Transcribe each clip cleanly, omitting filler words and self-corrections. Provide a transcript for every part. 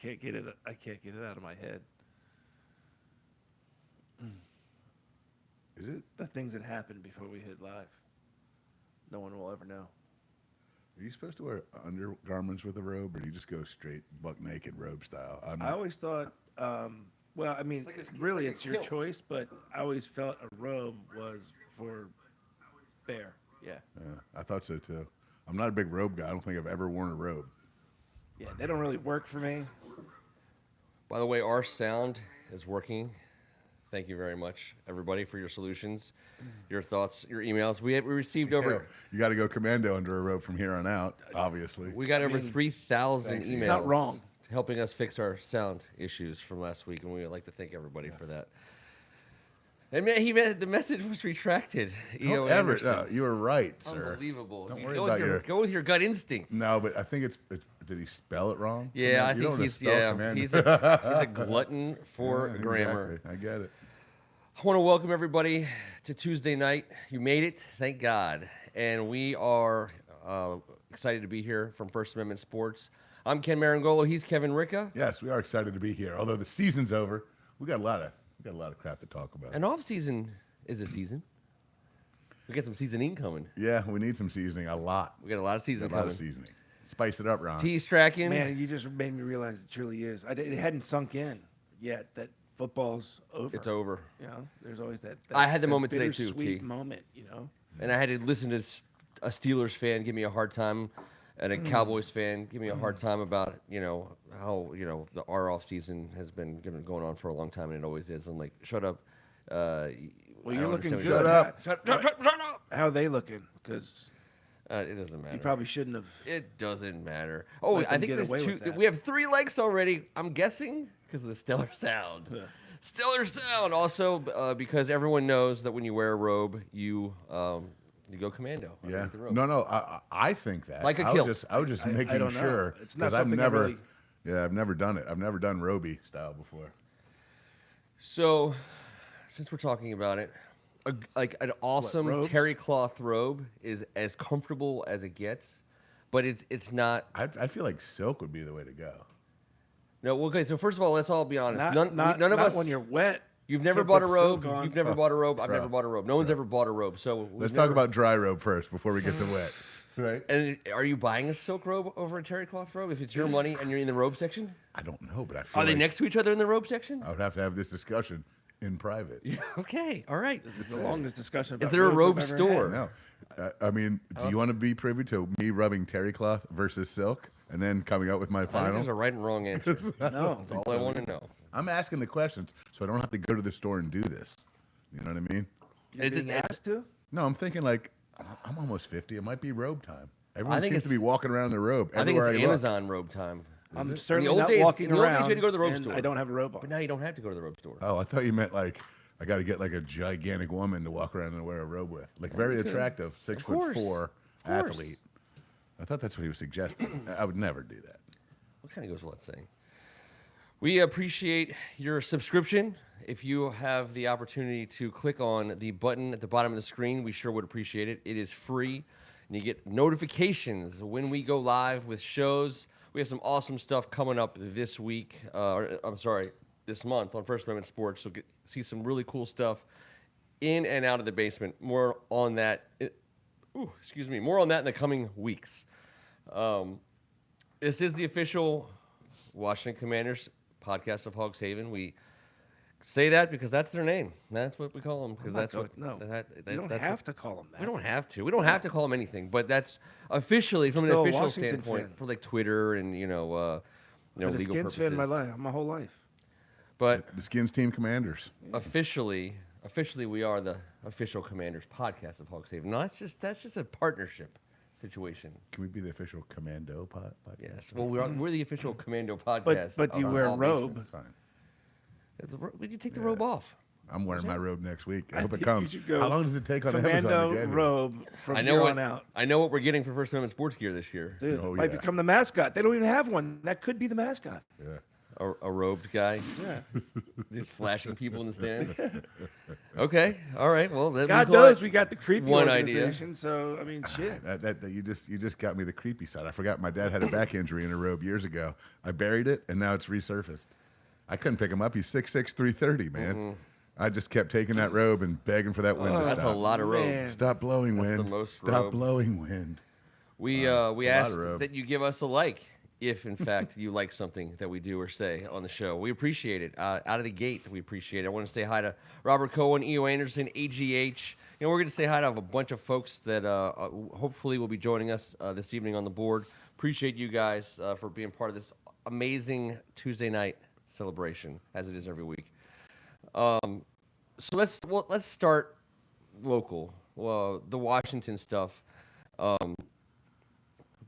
can't get it. I can't get it out of my head. Is it? The things that happened before we hit live. No one will ever know. Are you supposed to wear undergarments with a robe, or do you just go straight buck naked robe style? I always thought, well, I mean, really, it's your choice, but I always felt a robe was for bare. Yeah. I thought so too. I'm not a big robe guy. I don't think I've ever worn a robe. Yeah, they don't really work for me. By the way, our sound is working. Thank you very much, everybody, for your solutions, your thoughts, your emails. We received over. You got to go commando under a robe from here on out, obviously. We got over 3,000 emails. He's not wrong. Helping us fix our sound issues from last week, and we would like to thank everybody for that. And the message was retracted. Don't ever. No, you were right, sir. Unbelievable. Don't worry about go with your gut instinct. No, but I think it's. Did he spell it wrong? Yeah, I think he's a glutton for grammar. Exactly. I get it. I want to welcome everybody to Tuesday night. You made it, thank God. And we are excited to be here from First Amendment Sports. I'm Ken Marangolo. He's Kevin Ricca. Yes, we are excited to be here. Although the season's over, we got a lot of crap to talk about. And off season is a season. We got some seasoning coming. Yeah, we need some seasoning. A lot. We got a lot of seasoning coming. A lot of seasoning. Spice it up, Ron. Tease tracking. Man, you just made me realize it truly is. It hadn't sunk in yet that football's over. It's over. You know, there's always that I had the moment today too, sweet moment, you know. And I had to listen to a Steelers fan give me a hard time, and a Cowboys fan give me a hard time about how our off season has been going on for a long time, and it always is. I'm like, shut up. Well, you're looking good. Shut up. Shut up. How are they looking? Because it doesn't matter. you probably shouldn't have. It doesn't matter. Oh, Let I them think get away with that. we have 3 likes already. I'm guessing because of the stellar sound. Yeah. Stellar sound. Also, because everyone knows that when you wear a robe, you go commando. Yeah. The robe. No. I think that. Like a kilt. I was just making don't know. sure. It's not 'cause I've something I never. really- Yeah, I've never done it. I've never done roby style before. So, since we're talking about it, an awesome robes? terry cloth robe is as comfortable as it gets, but it's not. I feel like silk would be the way to go. No, okay. So first of all, let's all be honest. Not none of us. when you're wet. You've never Can't bought a put robe. silk on. You've never bought a robe. I've Bro. never bought a robe. No one's ever bought a robe. So Let's talk about dry robe first before we get to wet. Right? And are you buying a silk robe over a terry cloth robe if it's your money and you're in the robe section? I don't know, but I feel Are they like next to each other in the robe section? I would have to have this discussion in private. Yeah. Okay. All right. This is the longest discussion about Is there a robe robes I've store? ever had. No. I mean, do you want to be privy to me rubbing terry cloth versus silk and then coming up with my I think final? there's a right and wrong answer. No. That's all I want to know. I'm asking the questions so I don't have to go to the store and do this. You know what I mean? You're Is it- being asked to? No, I'm thinking like, I'm almost 50. It might be robe time. Everyone think seems to be it's- walking around in their robe. I think Everywhere it's I look. Amazon robe time. I'm In certainly the old not days- walking in the old days, around. you had to go to the robe and store. I don't have a robe on. But now you don't have to go to the robe store. Oh, I thought you meant like I got to get like a gigantic woman to walk around and wear a robe with. Like very you could. attractive, Of course. 6'4" Of course. athlete. I thought that's what he was suggesting. I would never do that. What kind of goes without saying? We appreciate your subscription. If you have the opportunity to click on the button at the bottom of the screen, we sure would appreciate it. It is free, and you get notifications when we go live with shows. We have some awesome stuff coming up this week. This month on First Amendment Sports. So see some really cool stuff in and out of the basement. More on that. More on that in the coming weeks. This is the official Washington Commanders podcast of Hogs Haven. We say that because that's their name. That's what we call them. Because that's what. No. You don't that's have what, to call them that. We don't have to. We don't have to call them anything. But that's officially from Still a an official Washington standpoint fan. for like Twitter and I've legal been a Skins purposes. fan my whole life. But The Skins team commanders. officially, we are the official Commanders podcast of Hogs Haven. No, that's just a partnership situation. Can we be the official commando podcast? Yes. Well, we're the official Commando podcast. But do you of wear a all robe? basements. Fine. Would you take the robe off? I'm wearing my robe next week. I hope think it you comes. should go How long does it take on Amazon Commando to get here? robe from I know here what on out. I know what we're getting for First Amendment Sports Gear this year. Dude, Oh, might yeah. become the mascot. They don't even have one. That could be the mascot. Yeah. a robed guy, Yeah. just flashing people in the stands. Okay, all right. Well, God knows we got the creepy one idea. organization. So I mean, shit. That you just got me the creepy side. I forgot my dad had a back injury in a robe years ago. I buried it, and now it's resurfaced. I couldn't pick him up. He's 6'6", 330, man. Mm-hmm. I just kept taking that robe and begging for that wind to That's stop. a lot of rope. Man. Stop blowing That's the wind. most Stop robe. blowing wind. We a ask lot of rope. that you give us a like if, in fact, you like something that we do or say on the show. We appreciate it. Out of the gate, we appreciate it. I want to say hi to Robert Cohen, E.O. Anderson, AGH. You know, we're going to say hi to a bunch of folks that hopefully will be joining us this evening on the board. Appreciate you guys for being part of this amazing Tuesday night celebration, as it is every week. So let's start local. Well, the Washington stuff.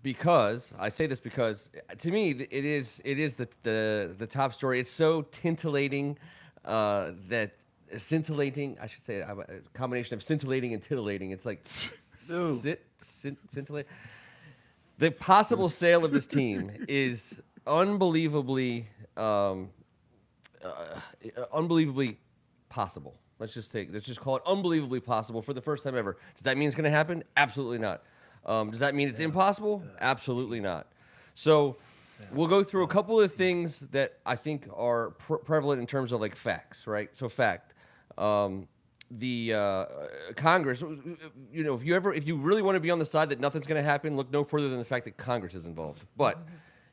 Because I say this because to me it is the top story. It's so scintillating that scintillating. I should say a combination of scintillating and titillating. It's like scintillating. The possible sale of this team is unbelievably possible. Let's just call it unbelievably possible for the first time ever. Does that mean it's going to happen? Absolutely not. Does that mean it's impossible? Absolutely not. So we'll go through a couple of things that I think are prevalent in terms of like facts, right? So fact, the Congress, you know, if you really want to be on the side that nothing's going to happen, look no further than the fact that Congress is involved. But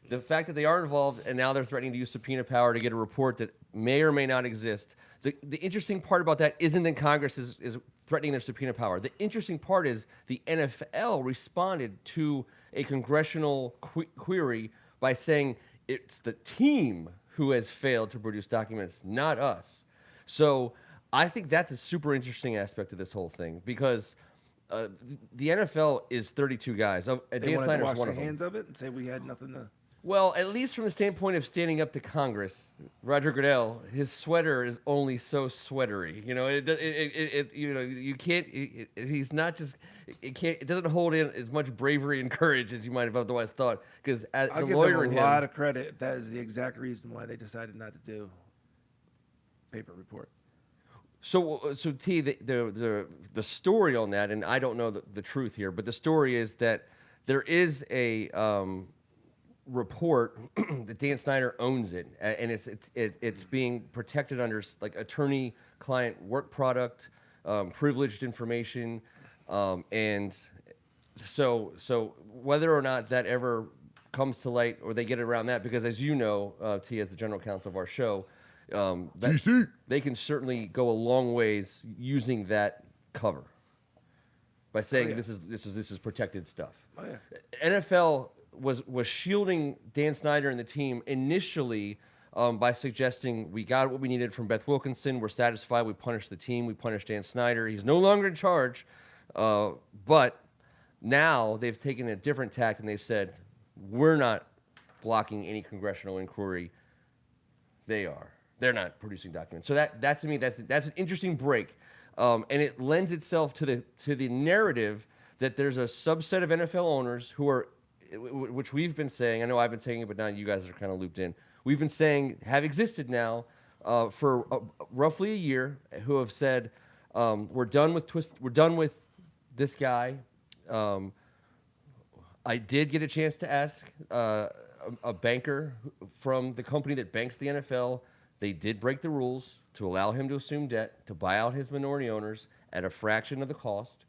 the fact that they are involved and now they're threatening to use subpoena power to get a report that may or may not exist. The interesting part about that isn't that Congress is threatening their subpoena power. The interesting part is the NFL responded to a congressional query by saying it's the team who has failed to produce documents, not us. So I think that's a super interesting aspect of this whole thing because the NFL is 32 guys. They Dan wanted to Snyder's wash one their of them. hands of it and say we had nothing to. Well, at least from the standpoint of standing up to Congress, Roger Goodell, his sweater is only so sweatery. You know, you can't. He's not just. It doesn't hold in as much bravery and courage as you might have otherwise thought. Because I'll the give lawyer them in a lot him. of credit if that is the exact reason why they decided not to do paper report. So T, the story on that, and I don't know the truth here, but the story is that there is a report that Dan Snyder owns it, and it's being protected under like attorney-client work product, privileged information, and so whether or not that ever comes to light or they get around that, because as you know, T, as the general counsel of our show, they can certainly go a long ways using that cover by saying this is protected stuff. Oh yeah. NFL was shielding Dan Snyder and the team initially by suggesting we got what we needed from Beth Wilkinson. We're satisfied. We punished the team. We punished Dan Snyder. He's no longer in charge. But now they've taken a different tact and they've said, we're not blocking any congressional inquiry. They are. They're not producing documents. So that to me, that's an interesting break. And it lends itself to the narrative that there's a subset of NFL owners who are, which we've been saying, I know I've been saying it, but now you guys are kind of looped in. We've been saying have existed now for roughly a year, who have said we're done with this guy. I did get a chance to ask a banker from the company that banks the NFL. They did break the rules to allow him to assume debt to buy out his minority owners at a fraction of the cost.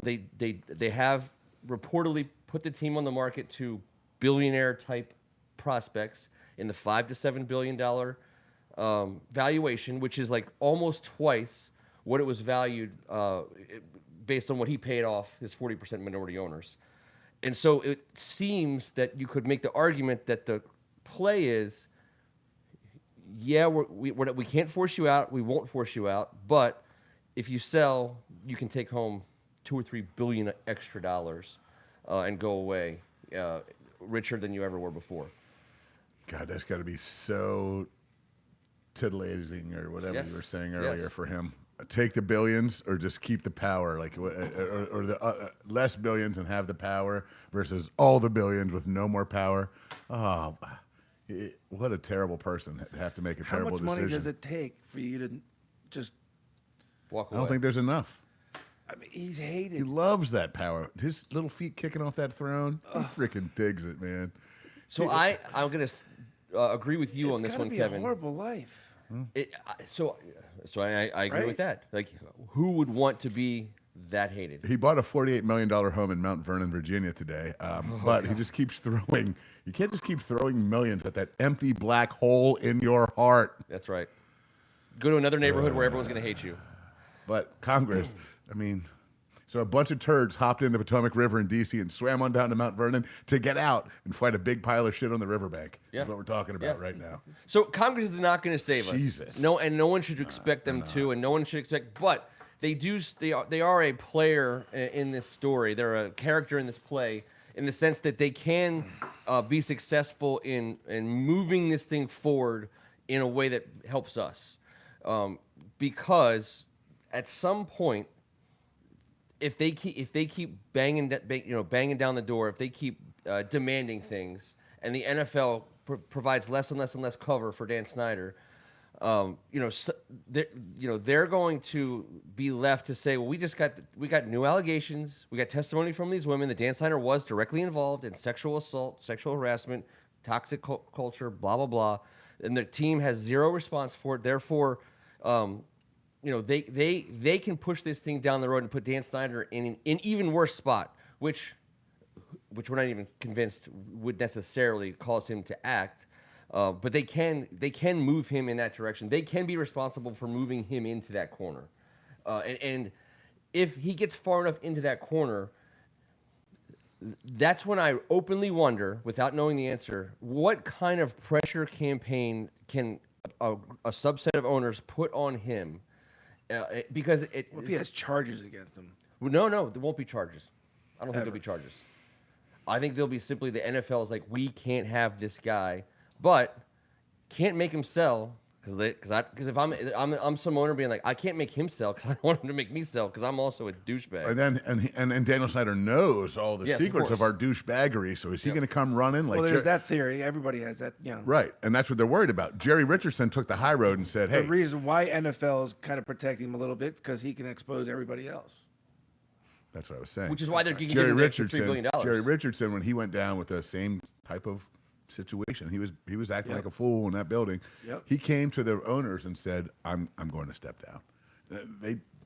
They have reportedly put the team on the market to billionaire type prospects in the $5 to $7 billion valuation, which is like almost twice what it was valued based on what he paid off his 40% minority owners. And so it seems that you could make the argument that the play is, yeah, we can't force you out, we won't force you out, but if you sell, you can take home $2 or $3 billion extra dollars and go away richer than you ever were before. God, that's got to be so titillating or whatever you were saying earlier for him. Take the billions or just keep the power, like or the less billions and have the power versus all the billions with no more power. Oh, What a terrible person to have to make a terrible decision. How much money does it take for you to just walk away? I don't think there's enough. I mean, he's hated. He loves that power. His little feet kicking off that throne. He freaking digs it, man. So I'm going to agree with you on this one, Kevin. It's gotta be a horrible life. So I agree with that. Like, who would want to be that hated? He bought a $48 million home in Mount Vernon, Virginia today, but he just keeps throwing. You can't just keep throwing millions at that empty black hole in your heart. That's right. Go to another neighborhood where everyone's going to hate you. But Congress, I mean, so a bunch of turds hopped in the Potomac River in D.C. and swam on down to Mount Vernon to get out and fight a big pile of shit on the riverbank. Yeah. That's what we're talking about right now. So Congress is not going to save us. Jesus. No, and no one should expect them to, and no one should expect. But they do. They are a player in this story. They're a character in this play in the sense that they can be successful in moving this thing forward in a way that helps us, because at some point, if they keep banging down the door, if they keep demanding things, and the NFL provides less and less cover for Dan Snyder, they're going to be left to say, well, we got new allegations, we got testimony from these women that Dan Snyder was directly involved in sexual assault, sexual harassment, toxic culture, blah blah blah, and the team has zero response for it. Therefore, they can push this thing down the road and put Dan Snyder in an even worse spot, which we're not even convinced would necessarily cause him to act. But they can move him in that direction. They can be responsible for moving him into that corner. And if he gets far enough into that corner, that's when I openly wonder, without knowing the answer, what kind of pressure campaign can a subset of owners put on him? Because what if he has charges against him? No, there won't be charges. I don't think there'll be charges. I think there'll be simply the NFL is like, we can't have this guy, but can't make him sell because if I'm some owner being like, I can't make him sell because I don't want him to make me sell because I'm also a douchebag. And Daniel Snyder knows all the secrets of our douchebaggery. So is he going to come running? Like, well, there's that theory. Everybody has that. Right, and that's what they're worried about. Jerry Richardson took the high road and said, "Hey." The reason why NFL is kind of protecting him a little bit because he can expose everybody else. That's what I was saying. Which is why they're giving him $3 billion. Jerry Richardson, when he went down with the same type of situation, he was acting like a fool in that building. Yep. He came to the owners and said, "I'm going to step down."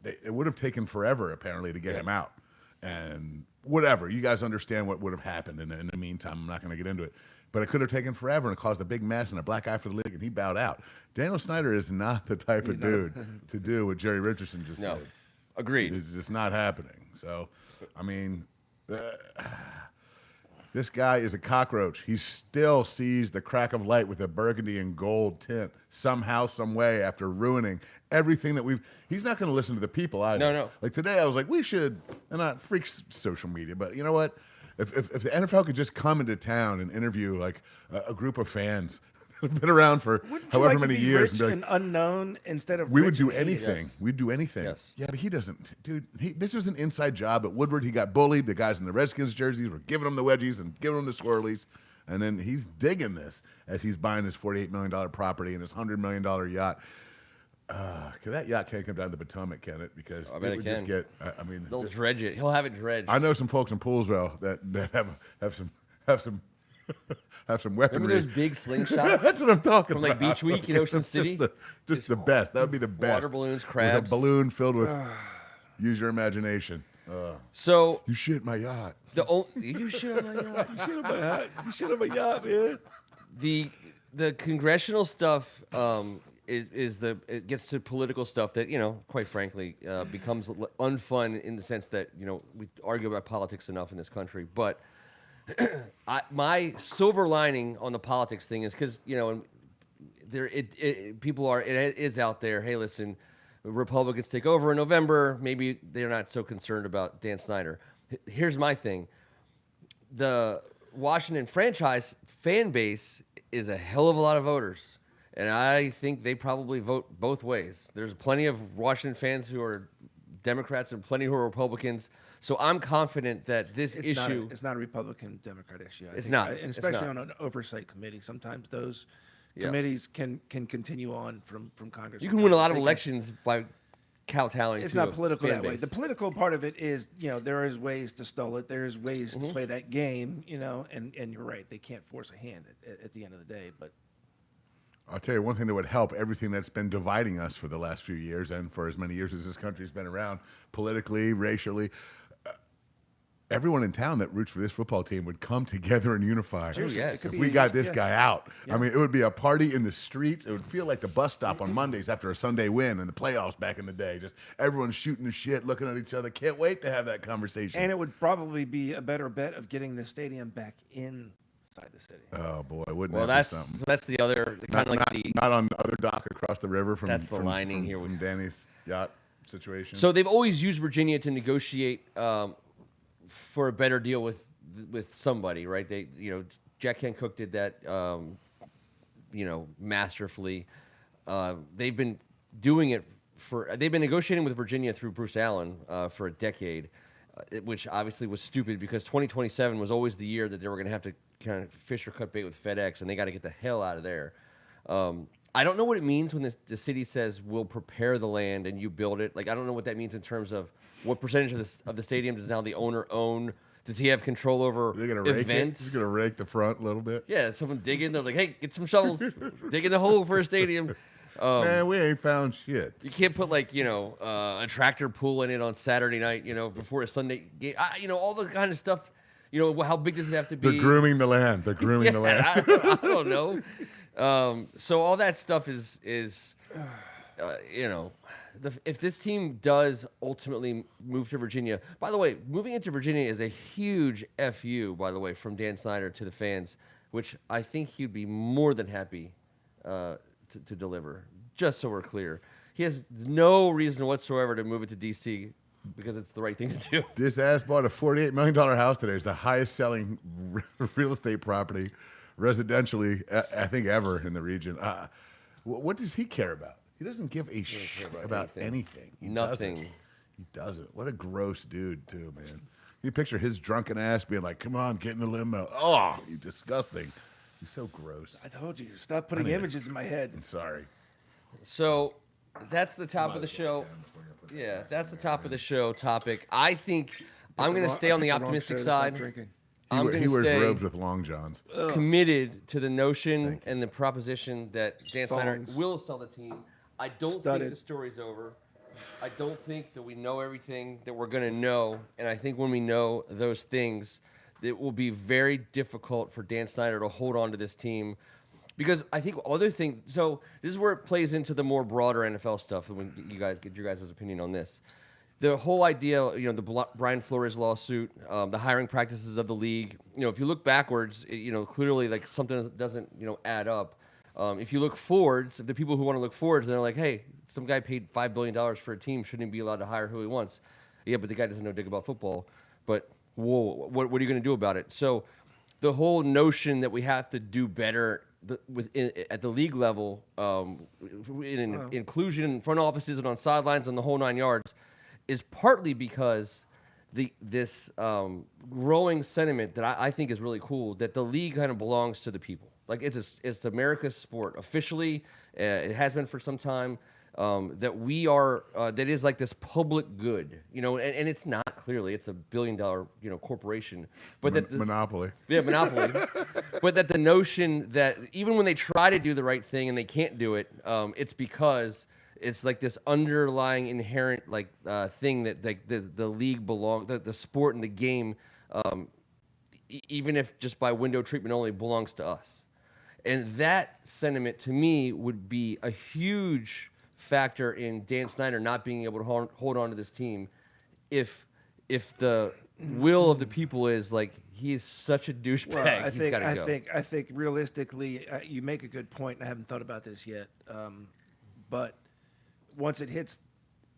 It would have taken forever apparently to get him out, and whatever. You guys understand what would have happened in the meantime. I'm not going to get into it, but it could have taken forever and caused a big mess and a black eye for the league, and he bowed out. Daniel Snyder is not the type of dude to do what Jerry Richardson just did. Agreed. It's just not happening. So, I mean, this guy is a cockroach. He still sees the crack of light with a burgundy and gold tint somehow, some way, after ruining everything that he's not going to listen to the people either. No. Like today, I was like, we should, and not freak social media, but you know what? If the NFL could just come into town and interview like a group of fans have been around for however many years, rich and unknown instead of we would do anything. Yes. We'd do anything. Yes. Yeah, but he doesn't, dude. This was an inside job at Woodward. He got bullied. The guys in the Redskins jerseys were giving him the wedgies and giving him the swirlies, and then he's digging this as he's buying his $48 million property and his $100 million yacht. Cause that yacht can't come down to the Potomac, can it? Because I bet it would just get. I mean, they'll dredge it. He'll have it dredged. I know some folks in Poolsville that have some. Have some weaponry. Remember those big slingshots? That's what I'm talking from like Beach Week in Ocean City? Just the best. That would be the best. Water balloons, crabs. With a balloon filled with, use your imagination. So you shit my yacht. You shit on my yacht. You shit on my yacht. You shit on my yacht, man. The congressional stuff it gets to political stuff that, quite frankly, becomes unfun in the sense that, we argue about politics enough in this country. But my silver lining on the politics thing is because, it is out there. Hey, listen, Republicans take over in November. Maybe they're not so concerned about Dan Snyder. Here's my thing. The Washington franchise fan base is a hell of a lot of voters. And I think they probably vote both ways. There's plenty of Washington fans who are Democrats and plenty who are Republicans. So I'm confident that this It's issue. it's not a Republican Democrat issue. I It's think. not. And It's especially not. on an oversight committee. Sometimes those Yeah. committees can continue on from Congress. You to can win a Congress. lot of They can- elections by kowtowing It's to not a political fan that way. base. The political part of it is, there is ways to stall it. There's ways Mm-hmm. to play that game, and you're right. They can't force a hand at the end of the day. But I'll tell you one thing that would help everything that's been dividing us for the last few years and for as many years as this country's been around, politically, racially. Everyone in town that roots for this football team would come together and unify. Seriously, yes. it could If be we got this yes. guy out, Yeah. I mean, it would be a party in the streets. It would feel like the bus stop on Mondays after a Sunday win in the playoffs back in the day. Just everyone shooting the shit, looking at each other. Can't wait to have that conversation. And it would probably be a better bet of getting the stadium back inside the city. Oh boy, wouldn't Well, that that's be something? that's the other kind of like the. Not on the other dock across the river from That's the lining here from with- Danny's yacht situation. So they've always used Virginia to negotiate for a better deal with somebody, right? Jack Kent Cooke did that, masterfully. They've been doing it they've been negotiating with Virginia through Bruce Allen for a decade, which obviously was stupid because 2027 was always the year that they were going to have to kind of fish or cut bait with FedEx, and they got to get the hell out of there. I don't know what it means when the city says we'll prepare the land and you build it. Like, I don't know what that means in terms of what percentage of the stadium does now the owner own. Does he have control over They're gonna rake events? it. He's gonna rake the front a little bit. Yeah, someone dig in. They're like, hey, get some shovels, dig in the hole for a stadium. Man, we ain't found shit. You can't put a tractor pull in it on Saturday night, before a Sunday game. All the kind of stuff. How big does it have to be? They're grooming the land. They're grooming the land. I don't know. So all that stuff is if this team does ultimately move to Virginia. By the way, moving into Virginia is a huge FU, by the way, from Dan Snyder to the fans, which I think he'd be more than happy to deliver. Just so we're clear, he has no reason whatsoever to move it to DC because it's the right thing to do. This ass bought a $48 million house today. It's the highest selling real estate property, residentially, I think, ever in the region. What does he care about? He doesn't give a shit about anything. He Nothing. Doesn't. He doesn't. What a gross dude, too, man. You picture his drunken ass being like, come on, get in the limo. Oh, you disgusting. He's so gross. I told you, stop putting images in my head. I'm sorry. So that's the top of the show. Yeah, that's the top of the show topic. I think I'm going to stay on the optimistic side. I'm going He to wears stay robes with long johns. committed to the notion and the proposition that Dan Snyder Thongs. will sell the team. I don't think Studded. the story's over. I don't think that we know everything that we're going to know. And I think when we know those things, it will be very difficult for Dan Snyder to hold on to this team. Because I think other things, so this is where it plays into the more broader NFL stuff. When you guys get your guys' opinion on this, the whole idea, the Brian Flores lawsuit, the hiring practices of the league. If you look backwards, clearly like something doesn't add up. If you look forwards, the people who want to look forwards, they're like, hey, some guy paid $5 billion for a team, shouldn't he be allowed to hire who he wants? Yeah, but the guy doesn't know dick about football. But whoa, what are you going to do about it? So the whole notion that we have to do better at the league level, in inclusion in front offices and on sidelines and the whole 9 yards, is partly because this growing sentiment that I think is really cool, that the league kind of belongs to the people. Like it's America's sport officially. It has been for some time. That we are that is like this public good, and it's not clearly. It's $1 billion corporation, but that Monopoly. Yeah, monopoly. But that the notion that even when they try to do the right thing and they can't do it, it's because it's like this underlying inherent thing that the league the sport and the game, even if just by window treatment only, belongs to us. And that sentiment to me would be a huge factor in Dan Snyder not being able to hold on to this team if the will of the people is like he's such a douchebag. Well, He's got to go. I think realistically, you make a good point, and I haven't thought about this yet. But once it hits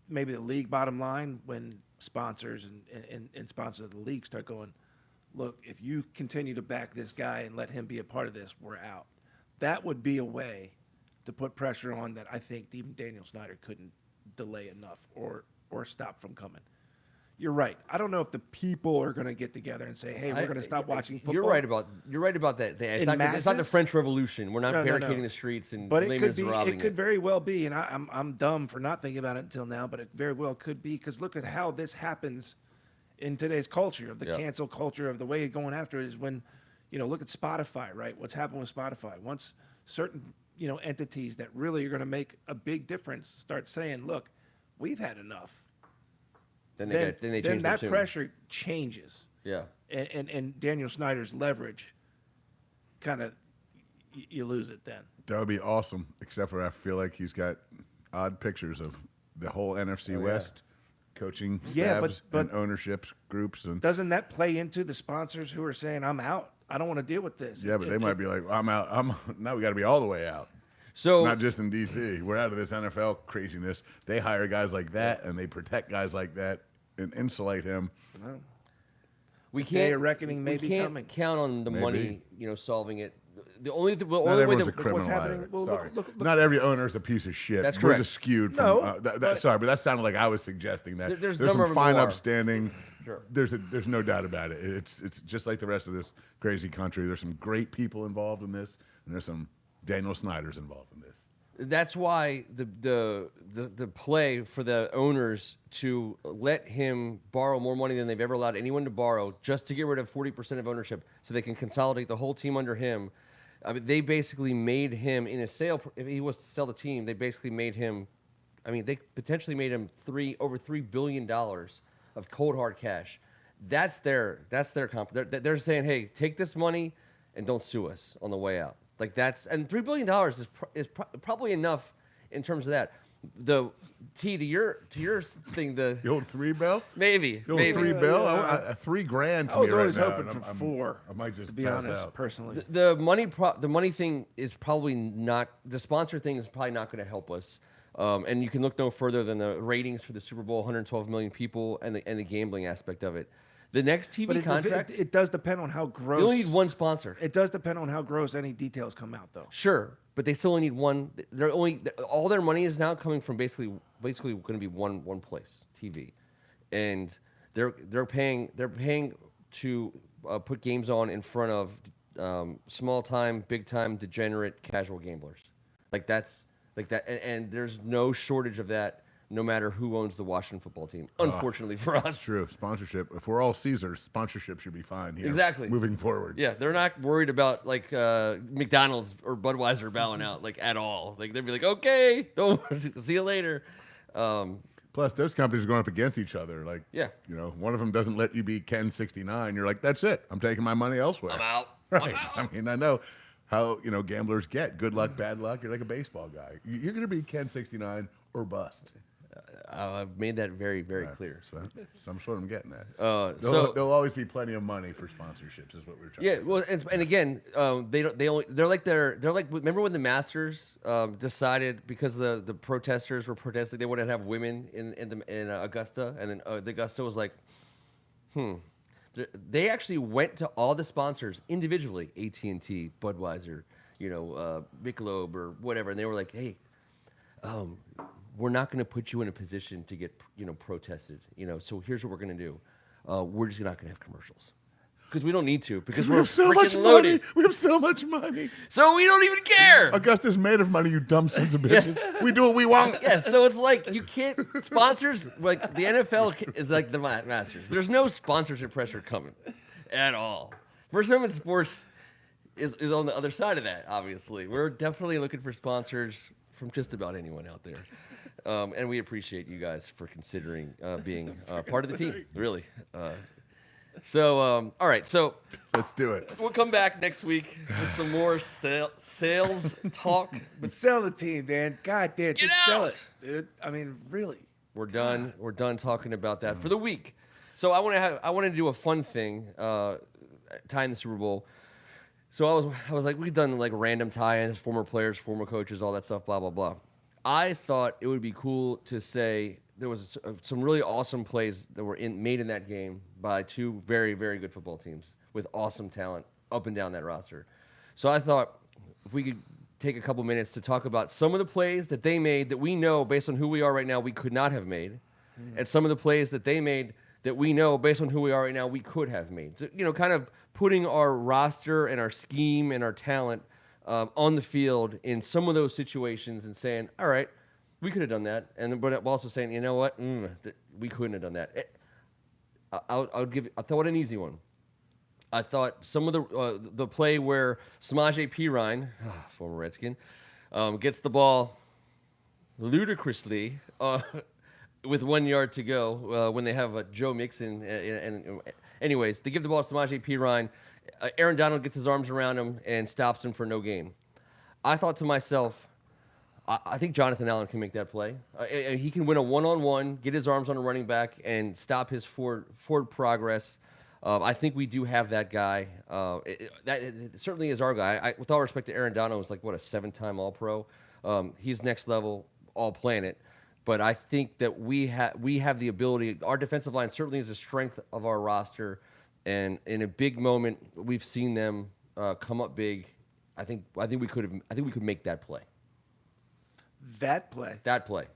maybe the league bottom line, when sponsors and sponsors of the league start going, look, if you continue to back this guy and let him be a part of this, we're out. That would be a way to put pressure on that I think even Daniel Snyder couldn't delay enough or stop from coming. you're right. I don't know if the people are going to get together and say, "Hey, we're going to stop watching football." You're right about that. It's not the masses? French Revolution. We're not No, no, no. barricading the streets and But it blaming could us be. for robbing It could very well be, and I'm dumb for not thinking about it until now. But it very well could be because look at how this happens in today's culture of the cancel culture of the way you're going after it is when, look at Spotify, right? What's happened with Spotify? Once certain entities that really are going to make a big difference start saying, "Look, we've had enough." Then Then that pressure changes. Yeah. And Daniel Snyder's leverage kind of you lose it then. That would be awesome, except for I feel like he's got odd pictures of the whole NFC West coaching staffs but and ownerships groups. And doesn't that play into the sponsors who are saying, "I'm out. I don't want to deal with this"? yeah, but they might be like, I'm out. Now we got to be all the way out. So Not just in D.C. We're out of this NFL craziness. They hire guys like that, and they protect guys like that and insulate him. we Day can't of reckoning may we be can't coming. count on the Maybe. money, solving it. The only Not way everyone's a that criminal happening- either. well, Sorry. look- Not every owner is a piece of shit. That's We're correct. just skewed from. No, sorry, but that sounded like I was suggesting that. There's a There's number some of them fine, who are. upstanding. Sure. There's no doubt about it. It's just like the rest of this crazy country. There's some great people involved in this, and there's some Daniel Snyders involved in this. That's why the play for the owners to let him borrow more money than they've ever allowed anyone to borrow, just to get rid of 40% of ownership, so they can consolidate the whole team under him. I mean, they basically made him in a sale. If he was to sell the team, they basically made him. I mean, they potentially made him over $3 billion of cold hard cash. That's their comp. They're saying, hey, take this money and don't sue us on the way out. Like and $3 billion is probably enough in terms of that. To your thing, The old $3 bill. maybe The old $3 bill. $3,000 to I was me right always now, hoping and for four. I might just To be pass honest, out. personally. the money thing is probably not. The sponsor thing is probably not going to help us. And you can look no further than the ratings for the Super Bowl, 112 million people, and the gambling aspect of it. The next TV But contract, it does depend on how gross. they only need one sponsor. It does depend on how gross any details come out, though. Sure, but they still only need one. They're only all their money is now coming from basically going to be one place, TV, and they're paying to put games on in front of small time, big time, degenerate, casual gamblers. Like that, and there's no shortage of that. No matter who owns the Washington football team, unfortunately for us. That's true. Sponsorship. If we're all Caesars, sponsorship should be fine here. Exactly. Moving forward. Yeah, they're not worried about like McDonald's or Budweiser bowing out like at all. Like they'd be like, okay, don't see you later. Plus, those companies are going up against each other. Like, Yeah. one of them doesn't let you be Ken 69. You're like, that's it. I'm taking my money elsewhere. I'm out. Right. I mean, I know how gamblers get. Good luck, bad luck. You're like a baseball guy. You're going to be Ken 69 or bust. I've made that very, very clear. So I'm sure I'm getting that. So There'll always be plenty of money for sponsorships, is what we're trying. yeah, to say. well, and again, they're like remember when the Masters decided because the protesters were protesting they wouldn't have women in Augusta, and then the Augusta was like, They actually went to all the sponsors individually, AT&T, Budweiser, Michelob or whatever, and they were like, hey. We're not going to put you in a position to get, protested. So here's what we're going to do. We're just not going to have commercials because we don't need to because We we're have so much freaking loaded. money. We have so much money. So we don't even care. Augusta's made of money, you dumb sons of bitches. We do what we want. Yeah, so it's like you can't sponsors like the NFL is like the Masters. There's no sponsorship pressure coming at all. First Amendment Sports is on the other side of that. Obviously, we're definitely looking for sponsors from just about anyone out there. And we appreciate you guys for considering being part of the team, really. All right, so Let's do it. we'll come back next week with some more sales talk. But sell the team, Dan. God damn, just sell it, dude. I mean, really. We're done. We're done talking about that for the week. So I want to do a fun thing, tying the Super Bowl. So I was like, we've done like random tie-ins, former players, former coaches, all that stuff, blah blah blah. I thought it would be cool to say there was some really awesome plays that were made in that game by two very, very good football teams with awesome talent up and down that roster. So I thought if we could take a couple minutes to talk about some of the plays that they made that we know, based on who we are right now, we could not have made, and some of the plays that they made that we know, based on who we are right now, we could have made. So, kind of putting our roster and our scheme and our talent on the field in some of those situations and saying, all right, we could have done that. But also saying, you know what, we couldn't have done that. I'll throw out an easy one. I thought some of the play where Samaje Perine, former Redskin, gets the ball ludicrously with 1 yard to go when they have Joe Mixon. And anyways, they give the ball to Samaje Perine. Aaron Donald gets his arms around him and stops him for no gain. I thought to myself, I think Jonathan Allen can make that play. He can win a one-on-one, get his arms on a running back, and stop his forward progress. I think we do have that guy. It certainly is our guy. With all respect to Aaron Donald, was like, what, a 7-time All-Pro? He's next level, all-planet. But I think that we have the ability. Our defensive line certainly is a strength of our roster. And in a big moment, we've seen them come up big. I think we could make that play. That play.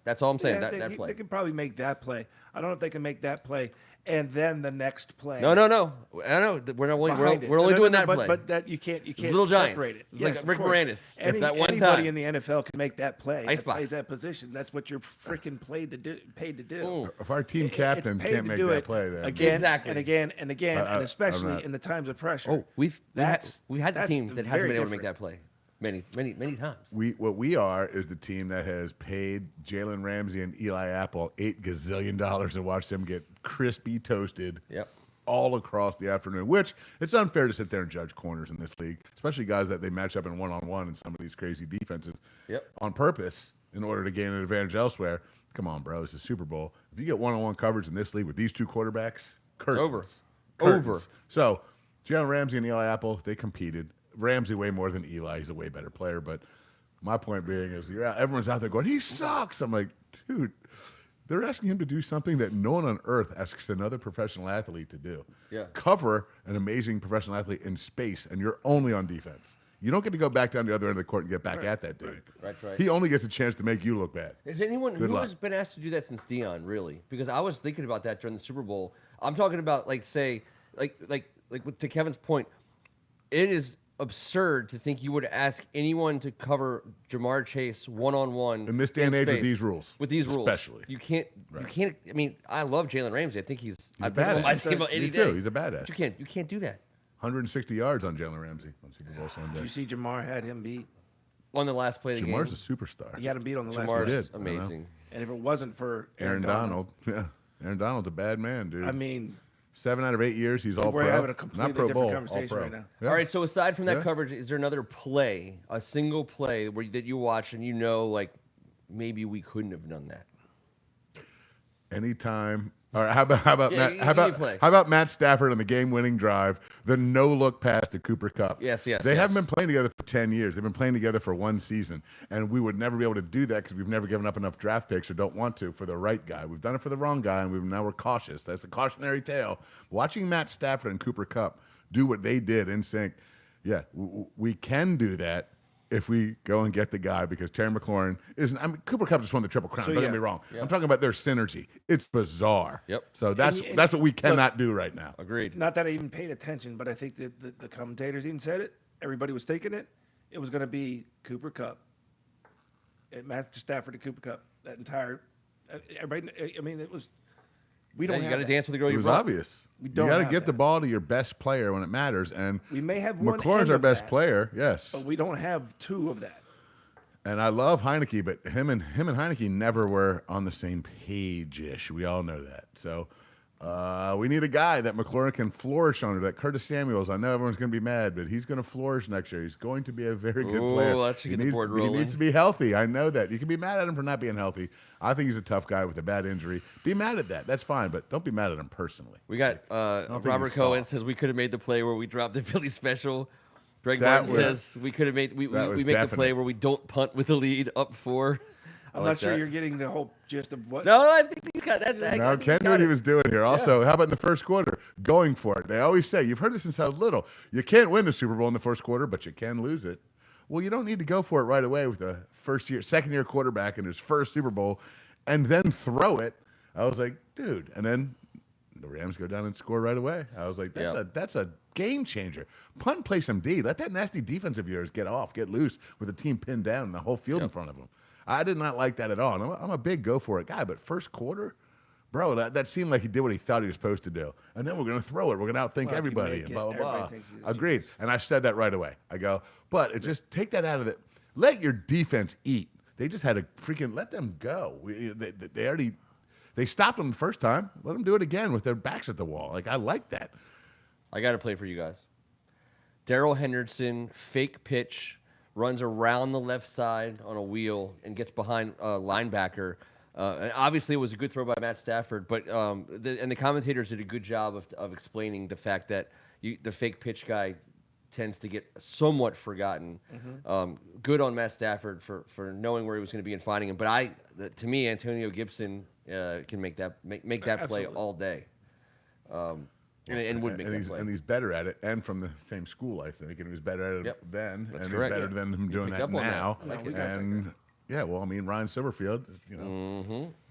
That's all I'm saying. Yeah, that play. They could probably make that play. I don't know if they can make that play and then the next play. No. I know. We're only doing that play. But that you can't Little Giants. separate it. It's Yes, like of Rick course. Moranis. If that one Anybody time. in the NFL can make that play. That Icebox. plays that position. That's what you're freaking paid to do. Ooh. If our team captain It's paid can't to make do that it play, then again Exactly. and again and again, I'm and especially not- in the times of pressure. Oh, we've had the that's team that hasn't very been able to make different. that play many times. What we are is the team that has paid Jalen Ramsey and Eli Apple $8 gazillion and watched them get crispy toasted Yep. all across the afternoon, which it's unfair to sit there and judge corners in this league, especially guys that they match up in one-on-one in some of these crazy defenses Yep. on purpose in order to gain an advantage elsewhere. Come on, bro. It's a Super Bowl. If you get one-on-one coverage in this league with these two quarterbacks, curtains. over. Curtains. So Jalen Ramsey and Eli Apple, they competed. Ramsey way more than Eli. He's a way better player. But my point being is everyone's out there going, he sucks. I'm like, dude, they're asking him to do something that no one on earth asks another professional athlete to do. Yeah. Cover an amazing professional athlete in space, and you're only on defense. You don't get to go back down the other end of the court and get back at that dude. Right. He only gets a chance to make you look bad. Is anyone Good who luck. has been asked to do that since Dion, really? Because I was thinking about that during the Super Bowl. I'm talking about, to Kevin's point, it is absurd to think you would ask anyone to cover Jamar Chase one-on-one In this day and age with space. these rules. With these rules. Especially. You can't, I mean, I love Jalen Ramsey. I think he's a I've been on my badass. team any Me day. too. He's a badass. But you can't do that. 160 yards on Jalen Ramsey on Super Bowl Sunday. Did you see Jamar had him beat? On the last play of the Jamar's game. a superstar. He had him beat on the last Jamar's play. did. I know. amazing. And if it wasn't for Aaron Donald. Yeah. Aaron Donald's a bad man, dude. I mean, 7 out of 8 years, he's all we're pro. having a completely Not pro different bowl, conversation all pro. right now. Yeah. All right, so aside from that Yeah. coverage, is there another play, a single play that you watch and like maybe we couldn't have done that? Anytime. All right, how about Yeah, Matt, give me a play. how about Matt Stafford on the game-winning drive, the no-look pass to Cooper Kupp? Yes. They haven't been playing together for 10 years. They've been playing together for one season, and we would never be able to do that because we've never given up enough draft picks or don't want to for the right guy. We've done it for the wrong guy, and now we're cautious. That's a cautionary tale. Watching Matt Stafford and Cooper Kupp do what they did in sync, we can do that if we go and get the guy, because Terry McLaurin isn't. I mean, Cooper Kupp just won the Triple Crown. So, Don't yeah. get me wrong. Yeah. I'm talking about their synergy. It's bizarre. Yep. So that's And- what we cannot do right now. Agreed. not that I even paid attention, but I think that the commentators even said it. Everybody was thinking it. It was going to be Cooper Kupp. Matt Stafford to Cooper Kupp. That entire, everybody. I mean, it was. We don't. you have got to that. dance with the girl It you was brought. obvious. We You don't got to have get the that. ball to your best player when it matters, and We may have one McLaurin's end our of best that, player. Yes, but we don't have two of that. and I love Heineke, but him and Heineke never were on the same page-ish. We all know that. So we need a guy that McLaurin can flourish under. That Curtis Samuels. I know everyone's going to be mad, but he's going to flourish next year. He's going to be a very good Ooh, player. that should get the board He rolling. needs to be healthy. I know that. You can be mad at him for not being healthy. I think he's a tough guy with a bad injury. Be mad at that. That's fine, but don't be mad at him personally. We got think Robert he's Cohen soft. says we could have made the play where we dropped the Philly special. Greg That Martin was- says we could have made we that was make the play definite. where we don't punt with the lead up 4. I I'm like not sure that. you're getting the whole gist of what. No, I think he's got that. No, Ken knew what he was doing here. Also, how about in the first quarter? Going for it. They always say, you've heard this since I was little, you can't win the Super Bowl in the first quarter, but you can lose it. Well, you don't need to go for it right away with a second-year quarterback in his first Super Bowl and then throw it. I was like, dude. And then the Rams go down and score right away. I was like, that's a game changer. Punt and play some D. Let that nasty defense of yours get loose with the team pinned down and the whole field in front of them. I did not like that at all. And I'm a big go for it guy, but first quarter, bro, that seemed like he did what he thought he was supposed to do. And then we're going to throw it. We're going to outthink everybody and blah, blah, blah. Agreed. And I said that right away. I go, but just take that out of it. Let your defense eat. They just had to freaking let them go. They stopped them the first time. Let them do it again with their backs at the wall. Like, I like that. I got to play for you guys. Darrell Henderson, fake pitch, runs around the left side on a wheel and gets behind a linebacker. And obviously, it was a good throw by Matt Stafford, but the commentators did a good job of explaining the fact that the fake pitch guy tends to get somewhat forgotten. Good on Matt Stafford for knowing where he was going to be and finding him. But to me, Antonio Gibson can make that play all day. And would make that play. And he's better at it, and from the same school, I think. And he was better at it then, That's and correct. he's better than him doing that now. I like it. And yeah, well, I mean, Ryan Silverfield,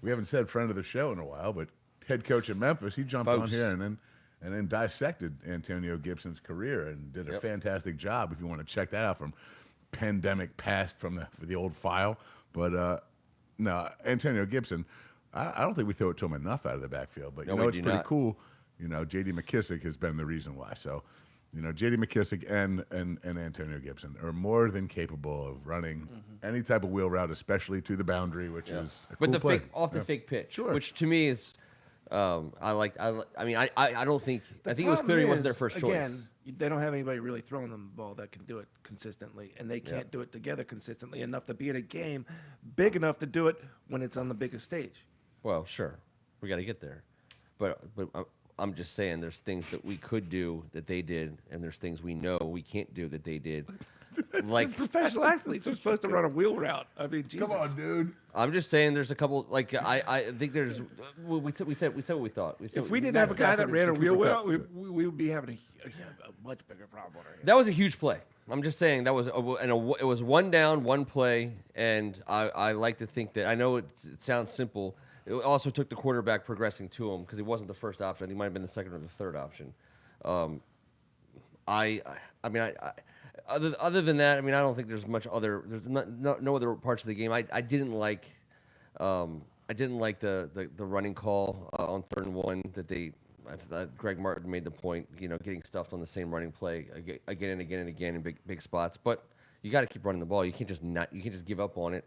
we haven't said friend of the show in a while, but head coach at Memphis, he jumped on here and then dissected Antonio Gibson's career and did a fantastic job. If you want to check that out from pandemic past from the old file, but no, Antonio Gibson, I don't think we throw it to him enough out of the backfield. But it's pretty cool. J.D. McKissick has been the reason why. So, J.D. McKissick and Antonio Gibson are more than capable of running any type of wheel route, especially to the boundary, which is a cool play. The fake pitch, Sure. which to me is, I don't think it was clear he wasn't their first choice. Again, they don't have anybody really throwing them the ball that can do it consistently, and they can't do it together consistently enough to be in a game big enough to do it when it's on the biggest stage. Well, sure, we got to get there, but I'm just saying there's things that we could do that they did, and there's things we know we can't do that they did. Like professional athletes are supposed to run a wheel route. I mean, Jesus. Come on, dude. I'm just saying there's a couple. Like I think there's. We said what we thought. If we didn't have a guy that ran a wheel route, we would be having a much bigger problem on our hands. That was a huge play. I'm just saying that was it was one down, one play, and I like to think that I know it sounds simple. It also took the quarterback progressing to him because he wasn't the first option. I think it might have been the second or the third option. Other than that, I mean, I don't think there's much other. There's no other parts of the game. I didn't like the running call on 3rd and 1 I thought Greg Martin made the point. Getting stuffed on the same running play again and again and again in big spots. But you got to keep running the ball. You can't just give up on it.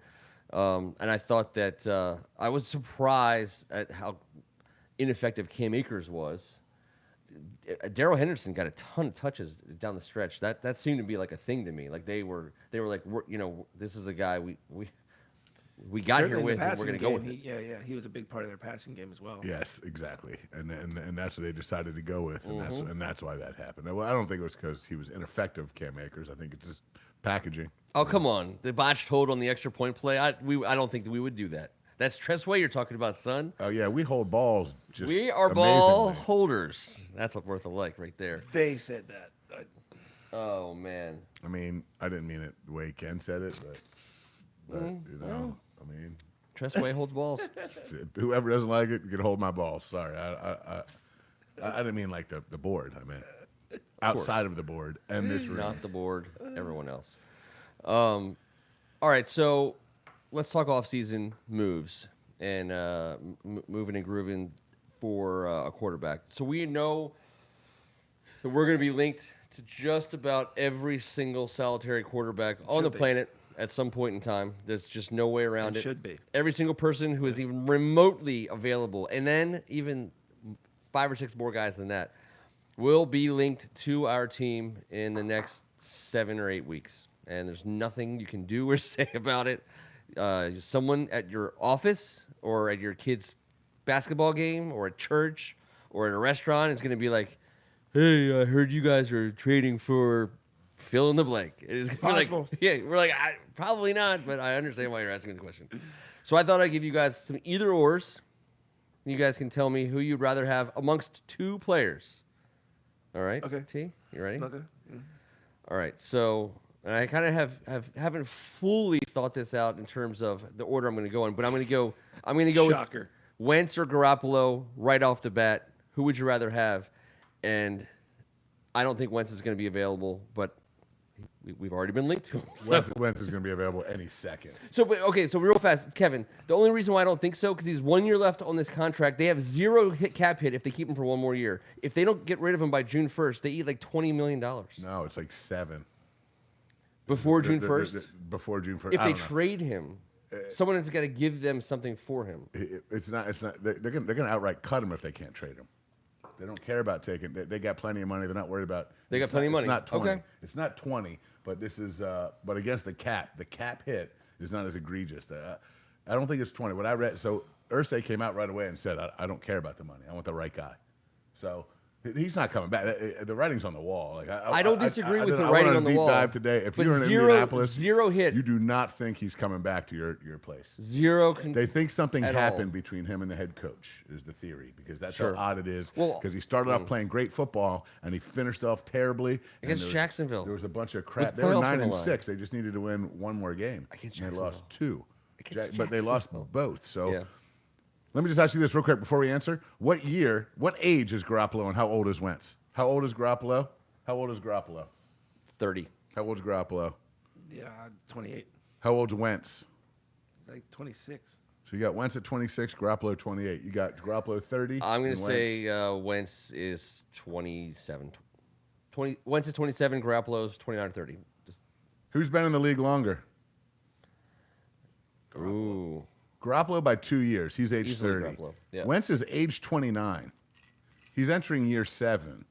And I thought that I was surprised at how ineffective Cam Akers was. Darrell Henderson got a ton of touches down the stretch. That seemed to be like a thing to me. Like they were like, this is a guy we got here with, and we're going to go with it. He was a big part of their passing game as well. Yes, exactly, and that's what they decided to go with, and that's why that happened. Well, I don't think it was because he was ineffective, Cam Akers. I think it's just packaging. Oh, come on, the botched hold on the extra point play. I don't think that we would do that. That's Tressway you're talking about, son. Oh yeah, we hold balls. We are ball holders. That's worth a like right there. They said that. Oh man. I mean, I didn't mean it the way Ken said it, but I mean, Tressway holds balls. Whoever doesn't like it, you can hold my balls. Sorry, I didn't mean like the board. I meant outside of the board and this room. Not the board. Everyone else. All right, so let's talk off-season moves and moving and grooving for a quarterback. So we know that we're going to be linked to just about every single solitary quarterback on the planet at some point in time. There's just no way around it. Should be. Every single person who is even remotely available, and then even 5 or 6 more guys than that, will be linked to our team in the next 7 or 8 weeks. And there's nothing you can do or say about it. Someone at your office or at your kid's basketball game or at church or at a restaurant is going to be like, hey, I heard you guys are trading for fill in the blank. It's possible. We're like, probably not, but I understand why you're asking me the question. So I thought I'd give you guys some either ors. You guys can tell me who you'd rather have amongst 2 players. All right? Okay. T, you ready? Okay. All right, so I kind of haven't fully thought this out in terms of the order I'm going to go in, but I'm going to go Shocker. with Wentz or Garoppolo right off the bat. Who would you rather have? And I don't think Wentz is going to be available, but we've already been linked to him. So, Wentz is going to be available any second. so real fast, Kevin. The only reason why I don't think so because he's 1 year left on this contract. They have zero cap hit if they keep him for one more year. If they don't get rid of him by June 1st, they eat like $20 million. No, it's like 7. Before June 1st? Before June 1st. If they trade him, someone has got to give them something for him. It's not. They're going to outright cut him if they can't trade him. They don't care about taking. They got plenty of money. They're not worried about. They got plenty of money. It's not 20. Okay. It's not 20. But this is. But against the cap hit is not as egregious. I don't think it's 20. What I read. So Irsay came out right away and said, "I don't care about the money. I want the right guy." So he's not coming back. The writing's on the wall. Like I don't disagree with the I writing went on the a deep wall. dive today. If But you're in Indianapolis, zero hit. You do not think he's coming back to your place. They They think something at happened all. between him and the head coach, is the theory, because that's Sure. how odd it is. Well, Because he started off playing great football and he finished off terribly. and Against there was- Jacksonville. There was a bunch of crap. With They were playoffs on 9 the and line. 6. They just needed to win one more game. Against And they lost Jacksonville. 2. Against But they lost Jacksonville. both. So Yeah. let me just ask you this real quick before we answer. What age is Garoppolo and how old is Wentz? How old is Garoppolo? 30. How old's Garoppolo? Yeah, 28. How old's Wentz? Like 26. So you got Wentz at 26, Garoppolo 28. You got Garoppolo 30. I'm going and to say Wentz is 27. Wentz is 27. Garoppolo's 29 or 30. Who's been in the league longer? Ooh. Garoppolo by 2 years. He's age Easily 30. Garoppolo, yeah. Wentz is age 29. He's entering year 7.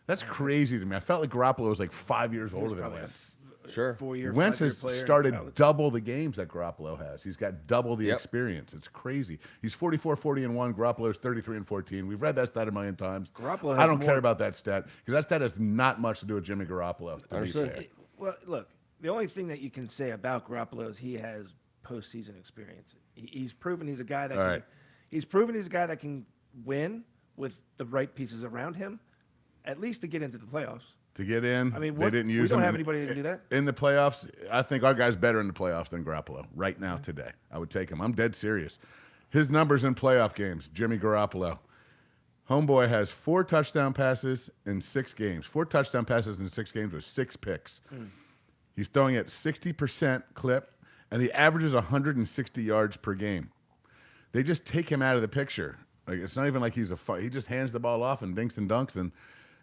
That's crazy to me. I felt like Garoppolo was like 5 years older than probably Wentz. Sure. 4-year, Wentz 5-year has player in started college. double the games that Garoppolo has. He's got double the Yep. experience. It's crazy. He's 44, 40, and 1. Garoppolo's 33 and 14. We've read that stat a million times. Garoppolo I has don't more- care about that stat because that stat has not much to do with Jimmy Garoppolo. To be Understood. fair. Well, look, the only thing that you can say about Garoppolo is he has postseason experience. He's proven he's a guy that All can, right. he's proven he's a guy that can win with the right pieces around him, at least to get into the playoffs. To get in, I mean, they didn't use we don't him have in- anybody to do that. In the playoffs, I think our guy's better in the playoffs than Garoppolo right now today. I would take him. I'm dead serious. His numbers in playoff games, Jimmy Garoppolo. Homeboy has 4 touchdown passes in 6 games. 4 touchdown passes in 6 games with 6 picks. He's throwing at 60% clip, and he averages 160 yards per game. They just take him out of the picture. Like it's not even like he's he just hands the ball off and dinks and dunks, and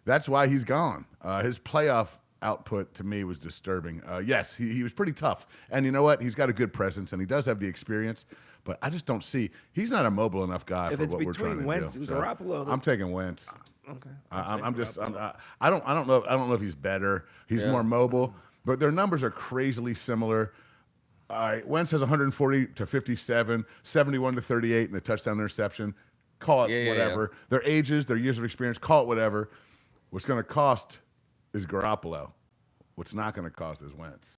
that's why he's gone. His playoff output to me was disturbing. Yes, he was pretty tough, and you know what? He's got a good presence, and he does have the experience. But I just don't see he's not a mobile enough guy If for it's what we're trying between to Wentz do. and So Garoppolo, I'm taking Wentz. Okay. I don't know if he's better. He's Yeah. more mobile, but their numbers are crazily similar. All right, Wentz has 140 to 57, 71 to 38 in the touchdown interception. Call it Yeah. whatever. Their ages, their years of experience, call it whatever. What's going to cost is Garoppolo. What's not going to cost is Wentz.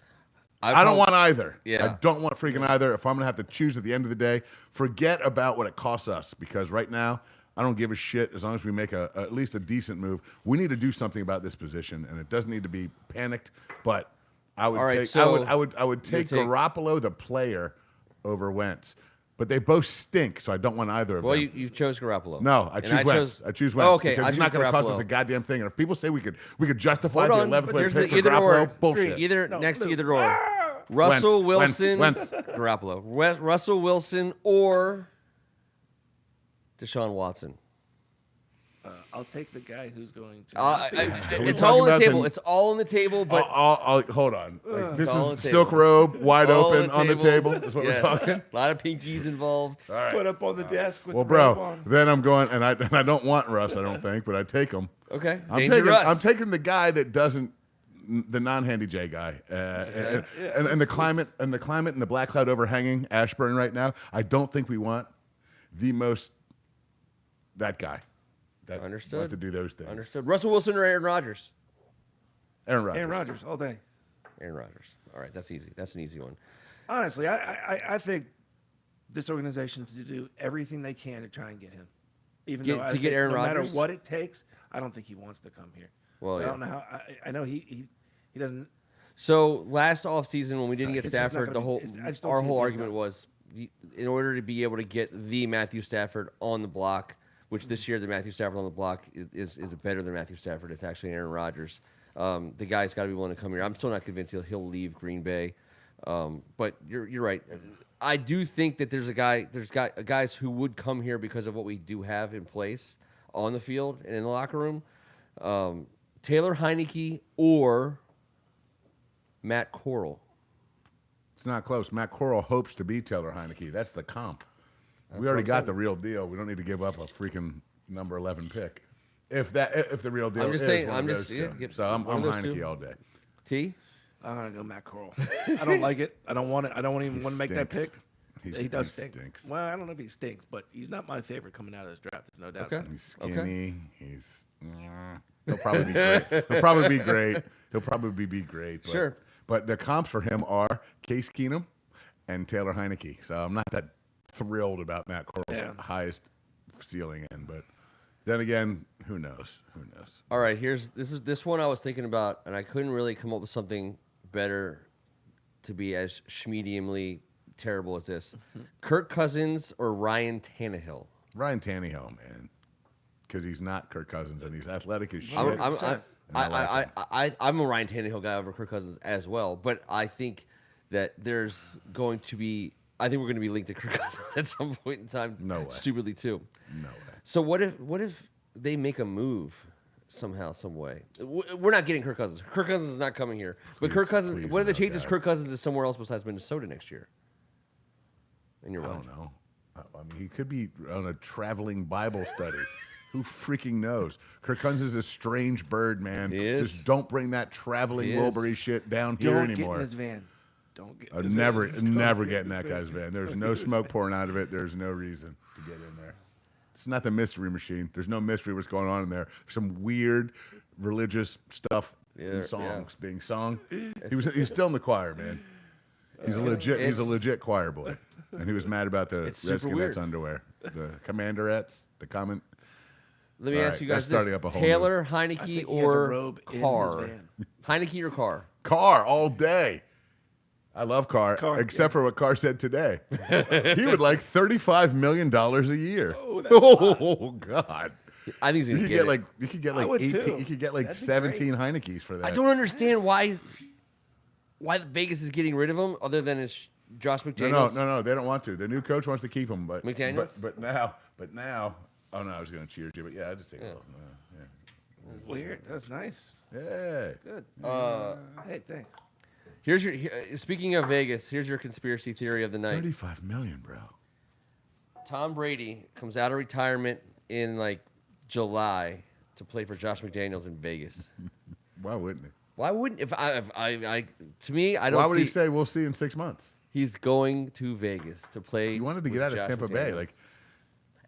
I don't want either. Yeah. I don't want freaking either. If I'm going to have to choose at the end of the day, forget about what it costs us because right now I don't give a shit as long as we make at least a decent move. We need to do something about this position, and it doesn't need to be panicked. But I would All right, take so I would take take- Garoppolo the player over Wentz. But they both stink, so I don't want either of Well, them. you chose Garoppolo. No, I And choose Wentz. I choose Wentz Oh, okay, because I he's not choose going to cost us Garoppolo. a goddamn thing. And if people say we could justify Hold the on, 11th but way there's pick for either Garoppolo, or. bullshit. Either No, next to no. either or. Russell Wentz, Wilson, Wentz. Garoppolo. Russell Wilson or Deshaun Watson. I'll take the guy who's going to. we It's talking all on the about table. the- It's all on the table, but Hold on. Like, this all on is the silk table. robe, wide all open on the table. Is what Yes. we're talking. A lot of pinkies involved. All right. Foot up on the desk with Well, the robe bro, on. then I'm going, and I don't want Russ. I don't think, but I take him. Okay. I'm taking the guy that doesn't, the non-handy J guy, and the climate and the black cloud overhanging Ashburn right now. I don't think we want that guy. That Understood. wants to do those things. Understood. Russell Wilson or Aaron Rodgers? Aaron Rodgers. Aaron Rodgers all day. Aaron Rodgers. All right, that's easy. That's an easy one. Honestly, I think this organization to do everything they can to try and get him. Even though I To get think Aaron no Rodgers? matter what it takes, I don't think he wants to come here. Well, I yeah. don't know how. I know he doesn't. So last offseason when we didn't get It's just not Stafford, gonna be- I just don't our see it whole being argument done. was in order to be able to get the Matthew Stafford on the block, which this year the Matthew Stafford on the block is better than Matthew Stafford. It's actually Aaron Rodgers. The guy's got to be willing to come here. I'm still not convinced he'll leave Green Bay, but you're right. I do think that there's guys who would come here because of what we do have in place on the field and in the locker room. Taylor Heineke or Matt Corral. It's not close. Matt Corral hopes to be Taylor Heineke. That's the comp. We already got the real deal. We don't need to give up a freaking number 11 pick. If the real deal I'm just is saying. one I'm of just those two. yeah, So I'm one of those Heineke two. all day. T. I'm gonna go Matt Corral. I don't like it. I don't want it. I don't even He want to make that stinks. pick. He does he stink. stinks. Well, I don't know if he stinks, but he's not my favorite coming out of this draft. There's no doubt. Okay. About it. He's skinny. He's he'll probably be great. He'll probably be great. He'll probably be great. But, Sure. But the comps for him are Case Keenum and Taylor Heineke. So I'm not that thrilled about Matt Corral's highest ceiling end. But then again, who knows? Who knows? All right, this one I was thinking about, and I couldn't really come up with something better to be as schmediumly terrible as this. Kirk Cousins or Ryan Tannehill? Ryan Tannehill, man, because he's not Kirk Cousins and he's athletic as shit. I'm I'm a Ryan Tannehill guy over Kirk Cousins as well, but I think that we're going to be linked to Kirk Cousins at some point in time. No way. Stupidly too. No way. So what if they make a move somehow, some way? We're not getting Kirk Cousins. Kirk Cousins is not coming here. But Kirk Cousins, please, what are the no chances doubt. Kirk Cousins is somewhere else besides Minnesota next year? In your I mind? don't know. I mean, he could be on a traveling Bible study. Who freaking knows? Kirk Cousins is a strange bird, man. He is. Just don't bring that traveling He is. Wilbury shit down here Don't get anymore. in his van. Don't get. in I'd his never van. get in that guy's van. There's no smoke pouring out of it. There's no reason to get in there. It's not the mystery machine. There's no mystery what's going on in there. There's some weird religious stuff in songs being sung. He's still in the choir, man. He's a legit choir boy. And he was mad about the It's super Redskinettes weird. underwear. The commanderettes, the comment. Let me All ask right, you guys that's starting this: up a whole Taylor I Heineke think he has a or robe in his Carr? van. Heineke or Carr? Carr all day. I love Carr, Carr, except for what Carr said today. He would like $35 million a year. Oh, that's Oh God! I think he's You gonna could get get it. like 18. too. You could get like That'd be 17 Heinekes for that. I don't understand why Vegas is getting rid of him, other than it's Josh McDaniels. No. They don't want to. The new coach wants to keep him, but McDaniels? But now. Oh no, I was going to cheer you, but yeah, I just think. Yeah. Weird. That's nice. Yeah. Good. Hey, thanks. Speaking of Vegas, here's your conspiracy theory of the night. 35 million, bro. Tom Brady comes out of retirement in like July to play for Josh McDaniels in Vegas. Why wouldn't he? Why wouldn't if I to me I don't Why would see he say we'll see in 6 months? he's going to Vegas to play. He wanted to get with out of Josh Tampa Bay. McDaniels. Like,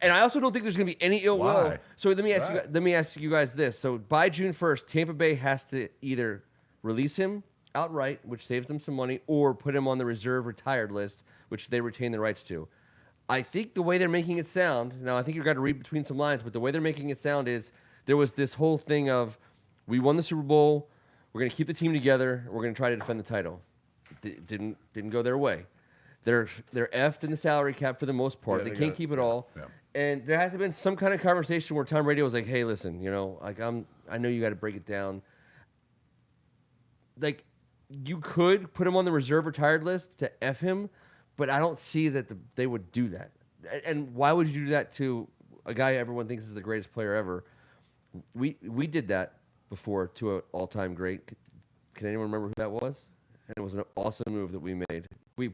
And I also don't think there's going to be any ill will. Why? So let me ask you. Right. Let me ask you guys this. So by June 1st, Tampa Bay has to either release him outright, which saves them some money, or put him on the reserve retired list, which they retain the rights to. I think the way they're making it sound. Now I think you've got to read between some lines, but the way they're making it sound is there was this whole thing of we won the Super Bowl. We're going to keep the team together. We're going to try to defend the title. Didn't go their way. They're effed in the salary cap for the most part. Yeah, they they can't got it. keep it all. Yeah. And there has to have been some kind of conversation where Tom Brady was like, "Hey, listen, like I know you got to break it down. Like, you could put him on the reserve retired list to F him, but I don't see that they would do that. And why would you do that to a guy everyone thinks is the greatest player ever? We did that before to an all-time great. Can anyone remember who that was? And it was an awesome move that we made. We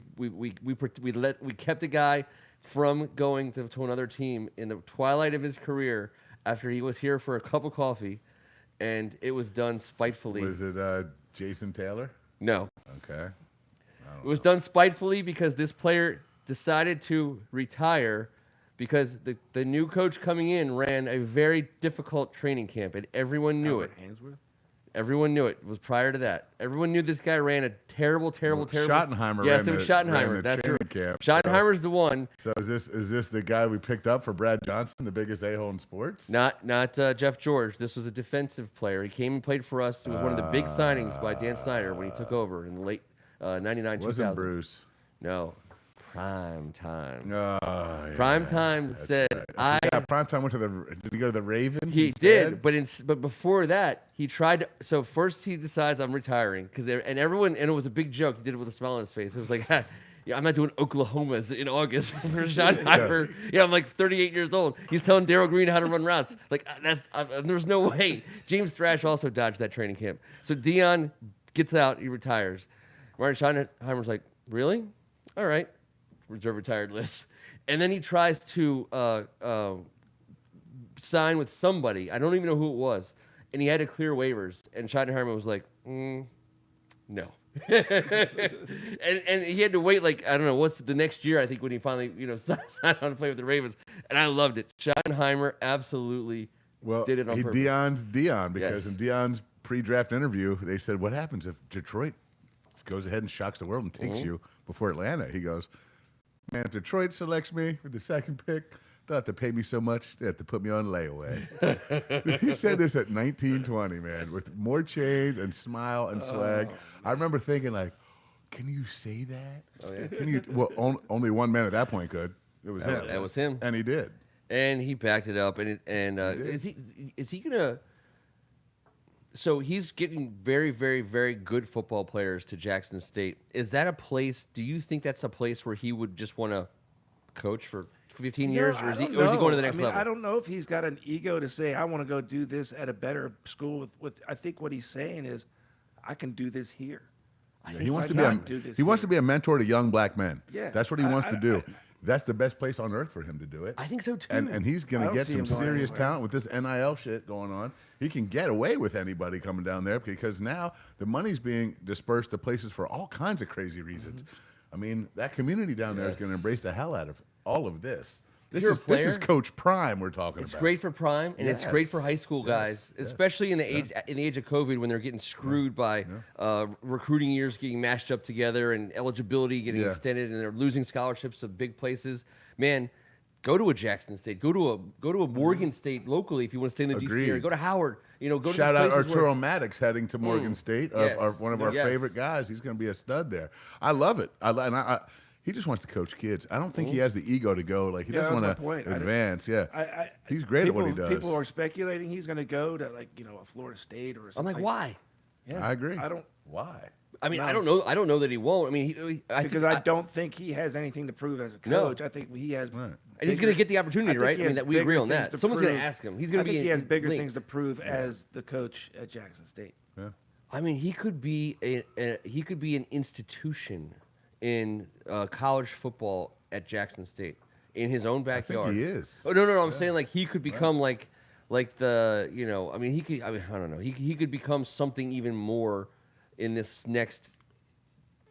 kept the guy from going to another team in the twilight of his career after he was here for a cup of coffee, and it was done spitefully. was it Jason Taylor? No. Okay. It was done spitefully because this player decided to retire because the new coach coming in ran a very difficult training camp, and everyone knew it. Hainsworth? Everyone knew it. It was prior to that. Everyone knew this guy ran a terrible. Schottenheimer Yes, ran it was the- ran Schottenheimer. the That's training true. camp, Schottenheimer's the one. So is this the guy we picked up for Brad Johnson, the biggest a-hole in sports? Not Jeff George. This was a defensive player. He came and played for us. It was one of the big signings by Dan Snyder when he took over in the late 99, Wasn't 2000. Bruce. No. Prime time. Oh, yeah. Prime time That's said, right. I forgot. Primetime went to did he go to the Ravens? He instead? did, but before that, he tried. So first he decides I'm retiring and it was a big joke. He did it with a smile on his face. It was like, yeah, I'm not doing Oklahomas in August for Schottenheimer. Yeah, I'm like 38 years old. He's telling Darryl Green how to run routes. Like there's no way. James Thrash also dodged that training camp. So Dion gets out. He retires. Martin Schottenheimer's like, really? All right, reserve retired list. And then he tries to sign with somebody. I don't even know who it was. And he had to clear waivers. And Schottenheimer was like, no. and he had to wait, like, I don't know, what's the next year, I think, when he finally, signed on to play with the Ravens. And I loved it. Schottenheimer absolutely did it on purpose. Dion's Dion, because Yes. in Dion's pre-draft interview, they said, what happens if Detroit goes ahead and shocks the world and takes you before Atlanta? He goes, man, if Detroit selects me with the second pick, they'll have to pay me so much, they have to put me on layaway. He said this at 1920, man, with more change and smile and swag. I remember thinking, like, can you say that? Oh, yeah. Can you? Well, only one man at that point could. It was him. That was him. And he did. And he backed it up. And is he gonna? So he's getting very, very, very good football players to Jackson State. Is that a place? Do you think that's a place where he would just want to coach for 15 years, or is he going to the next level? I don't know if he's got an ego to say, I want to go do this at a better school. I think what he's saying is, I can do this here. Yeah, he wants to be a mentor to young black men. Yeah, That's what he wants to do. That's the best place on earth for him to do it. I think so too. And he's going I to don't get see some him going serious anywhere. talent with this NIL shit going on. He can get away with anybody coming down there because now the money's being dispersed to places for all kinds of crazy reasons. I mean, that community down there is going to embrace the hell out of all of this. This is Coach Prime we're talking about. It's great for Prime, and it's great for high school guys, especially in the age of COVID when they're getting screwed by recruiting years getting mashed up together and eligibility getting extended, and they're losing scholarships to big places. Man, go to a Jackson State, go to a Morgan State locally if you want to stay in the DC area. Go to Howard. Go to Shout out places Arturo Maddox heading to Morgan State, one of our favorite guys. He's going to be a stud there. I love it. He just wants to coach kids. I don't think he has the ego to go. Like, he doesn't want to advance. He's great at what he does. People are speculating he's going to go to, like, a Florida State or something. I'm like, why? Yeah, I agree. Why? I mean, I don't know. I don't know that he won't. I mean, I don't think he has anything to prove as a coach. I think he has, and he's going to get the opportunity, right? I mean, that we agree on that. Someone's going to ask him. He's going to be. I think he has bigger things to prove as the coach at Jackson State. Yeah. I mean, he could be an institution in college football at Jackson State in his own backyard. I think he is. Oh no! I'm saying, like, he could become like the I mean, I don't know. He could become something even more in this next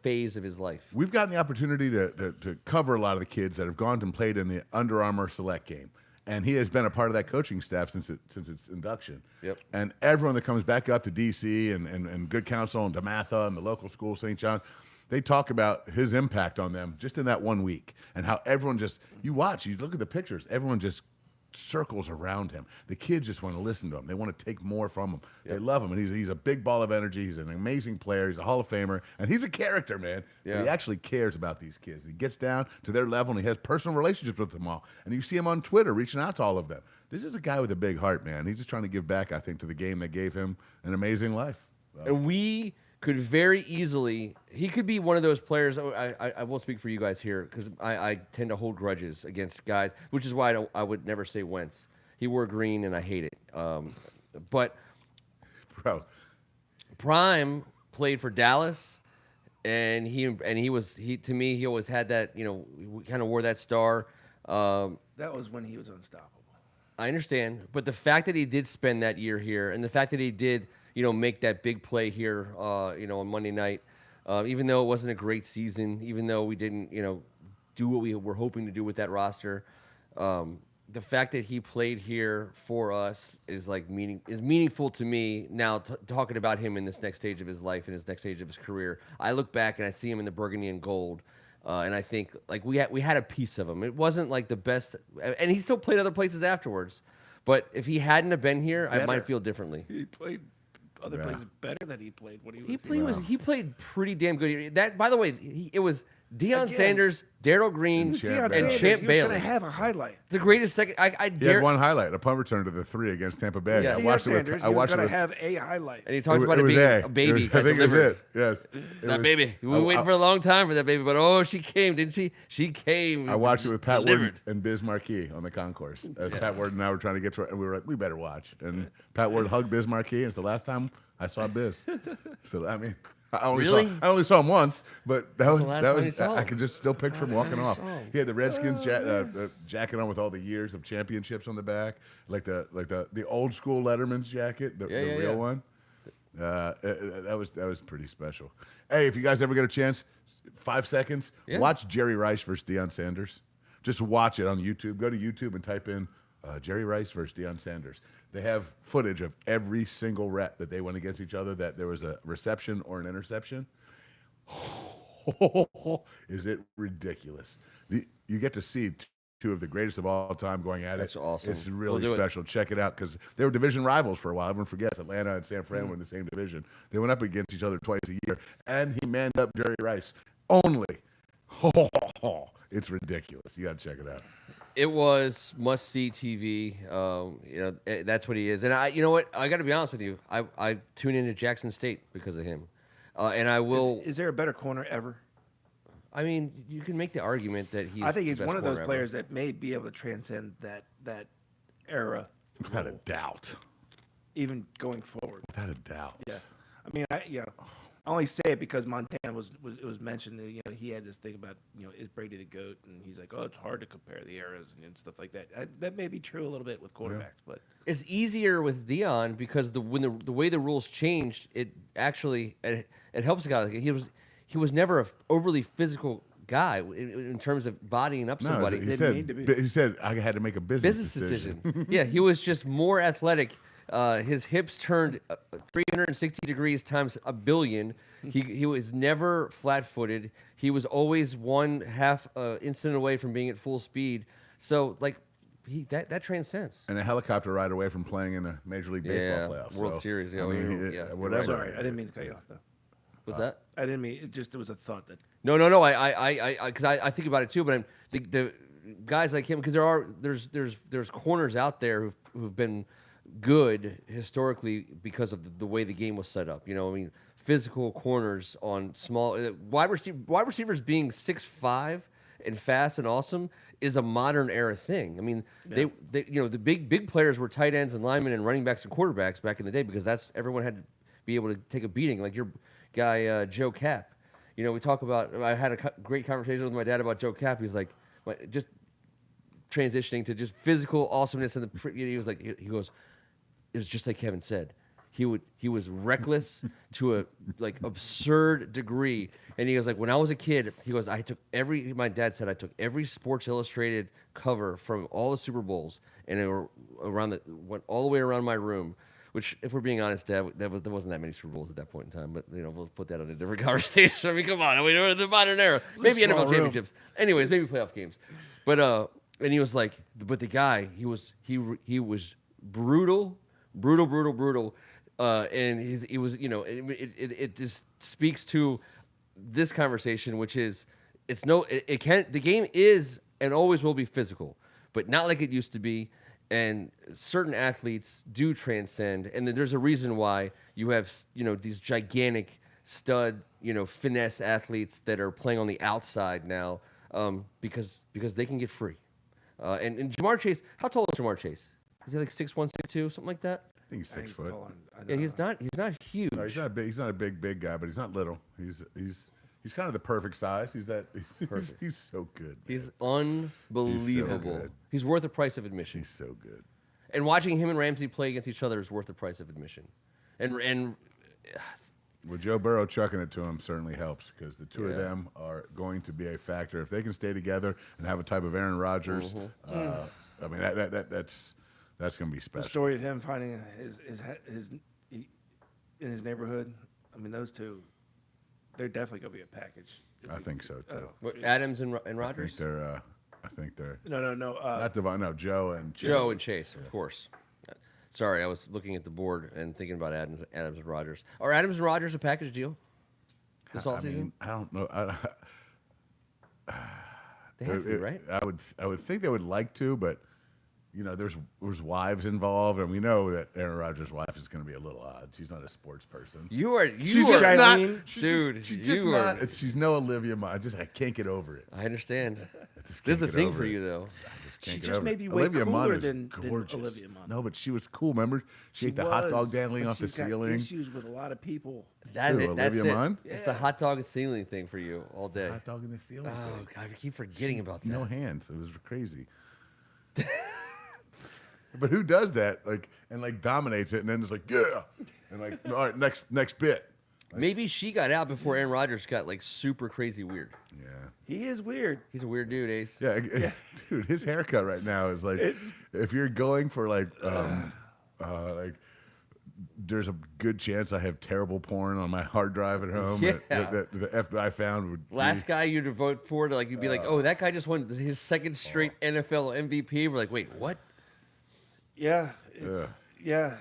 phase of his life. We've gotten the opportunity to cover a lot of the kids that have gone and played in the Under Armour Select game. And he has been a part of that coaching staff since its induction. Yep. And everyone that comes back up to D.C. and Good Counsel and DeMatha and the local school, St. John, they talk about his impact on them just in that 1 week and how everyone you look at the pictures, everyone just circles around him. The kids just want to listen to him. They want to take more from him. Yep. They love him, and he's a big ball of energy. He's an amazing player. He's a Hall of Famer, and he's a character, man. Yeah. He actually cares about these kids. He gets down to their level, and he has personal relationships with them all. And you see him on Twitter reaching out to all of them. This is a guy with a big heart, man. He's just trying to give back, I think, to the game that gave him an amazing life. And we could very easily, he could be one of those players. I won't speak for you guys here because I tend to hold grudges against guys, which is why I would never say Wentz. He wore green and I hate it. But Bro. Prime played for Dallas, and he to me, he always had that, kind of wore that star. That was when he was unstoppable. I understand, but the fact that he did spend that year here, and the fact that he did, make that big play here, on Monday night, even though it wasn't a great season, even though we didn't, do what we were hoping to do with that roster, the fact that he played here for us is meaningful to me now. Talking about him in this next stage of his life and his next stage of his career, I look back and I see him in the burgundy and gold. And I think, like, we had a piece of him. It wasn't like the best, and he still played other places afterwards. But if he hadn't have been here, I might feel differently. He played other places better than he played when he was He played pretty damn good. That, by the way, it was Deion Again, Sanders, Darryl Green, And Champ Deion Bailey. and Sanders, Champ he was going Bailey. to have a highlight. The greatest second. I He had dare. one highlight, a punt return to the 3 against Tampa Bay. Yeah. I Deion watched it with. Sanders, I he was watched it going to with. have a highlight. And he talked about it was being A. a baby. It was, I that think delivered. it was it. Yes. It That was- baby. We I- were waiting for a long time for that baby, but oh, she came, didn't she? She came. I watched it with Pat delivered. Ward and Biz Marquis on the concourse. As Pat Ward and I were trying to get to it, and we were like, we better watch. And Pat Ward hugged Biz Marquis, and it's the last time I saw Biz. So, I mean, I only saw him once, but that was the last time you saw I him. could just still picture him walking off. saw him. He had the Redskins jacket on with all the years of championships on the back, like the old school Letterman's jacket, the real one. That was pretty special. Hey, if you guys ever get a chance, 5 seconds, watch Jerry Rice versus Deion Sanders. Just watch it on YouTube. Go to YouTube and type in Jerry Rice versus Deion Sanders. They have footage of every single rep that they went against each other, that there was a reception or an interception. Is it ridiculous? You get to see two of the greatest of all time going at That's it. awesome. It's We'll really do it. special. Check it out, because they were division rivals for a while. Everyone forgets Atlanta and San Fran were in the same division. They went up against each other twice a year, and he manned up Jerry Rice. Only. It's ridiculous. You got to check it out. It was must-see TV. That's what he is. And you know what? I got to be honest with you. I tune into Jackson State because of him, and I will. Is there a better corner ever? I mean, you can make the argument that he's. I think the he's best one of those corner ever. players that may be able to transcend that era, Without a doubt. even going forward. Without a doubt. Yeah, I mean, I only say it because Montana was mentioned. He had this thing about is Brady the GOAT, and he's like, oh, it's hard to compare the eras and stuff like that. That may be true a little bit with quarterbacks, but It's easier with Deion because when the way the rules changed, it actually it helps a guy. Like he was never an overly physical guy in terms of bodying up No, somebody. he said I had to make a business decision. Yeah, he was just more athletic. His hips turned 360 degrees times a billion. He was never flat-footed. He was always 1/2 instant away from being at full speed. So like that transcends. And a helicopter ride away from playing in a Major League Baseball playoff. World Series. Yeah, I mean, yeah. whatever. sorry, I didn't mean to cut you off though. What's that? I didn't mean it was a thought that No. Because I think about it too. But the guys like him, because there's corners out there who've been good historically because of the way the game was set up. I mean, physical corners on small wide receivers being 6'5" and fast and awesome is a modern era thing. I mean, they the big players were tight ends and linemen and running backs and quarterbacks back in the day because everyone had to be able to take a beating. Like your guy Joe Cap. We talk about. I had a great conversation with my dad about Joe Cap. He's like, just transitioning to just physical awesomeness, and he was like, he goes, it was just like Kevin said. He was reckless to a absurd degree, and he goes like, when I was a kid, he goes, my dad said I took every Sports Illustrated cover from all the Super Bowls, and it went all the way around my room. Which, if we're being honest, Dad, there wasn't that many Super Bowls at that point in time. But we'll put that on a different conversation. I mean, come on, we're in the modern era. Maybe small NFL room. championships. Anyways, maybe playoff games. But and he was like, but the guy, he was brutal, and he was, it just speaks to this conversation, which is, the game is and always will be physical, but not like it used to be. And certain athletes do transcend, and then there's a reason why you have these gigantic stud finesse athletes that are playing on the outside now, because they can get free. And Jamar Chase, how tall is Jamar Chase? Is he like 6'1", 6'2", something like that? I think he's 6 foot. Yeah, he's not huge. No, he's not a big guy, but he's not little. He's kind of the perfect size. He's so good. Man. He's unbelievable. good. He's worth the price of admission. He's so good. And watching him and Ramsey play against each other is worth the price of admission. And Well, Joe Burrow chucking it to him certainly helps, because the two of Yeah. them are going to be a factor if they can stay together and have a type of Aaron Rodgers. I mean, that's going to be the special. story of him finding in his neighborhood. I mean, those two, they're definitely gonna be a package. I think so too. what, Adams and I think Rodgers? they're. I think they're No. not Devon. No, Joe and Chase. Joe and Chase, of course. Sorry, I was looking at the board and thinking about Adams and Rodgers. Are Adams and Rodgers a package deal this I offseason? mean, I don't know. They have to, right? I would think they would like to, but you know, there's wives involved, and we know that Aaron Rodgers' wife is going to be a little odd. She's not a sports person. You are, She's just not, dude. She's just not. She's no Olivia Munn. I can't get over it. I understand. Just There's can't a get thing over for it. you though. I just She can't get just over may it. be way Olivia Munn cooler is than gorgeous. Olivia Munn. No, but she was cool. Remember, she ate the hot dog dangling but off the she's got ceiling. issues with a lot of people. That's Olivia it. Munn? It's the hot dog and ceiling thing for you all day. Hot dog in the ceiling. Oh thing. God, I keep forgetting about that. No hands. It was crazy. But who does that? Like dominates it, and then it's like yeah, and like all right, next bit. Maybe she got out before Aaron Rodgers got like super crazy weird. Yeah. He is weird. He's a weird dude, Ace. Yeah, dude, his haircut right now is like, if you're going for like there's a good chance I have terrible porn on my hard drive at home. Yeah. That the FBI found would Last guy you'd vote for, to like you'd be like, oh, that guy just won his second straight NFL MVP. We're like, wait, what? Yeah. Yeah.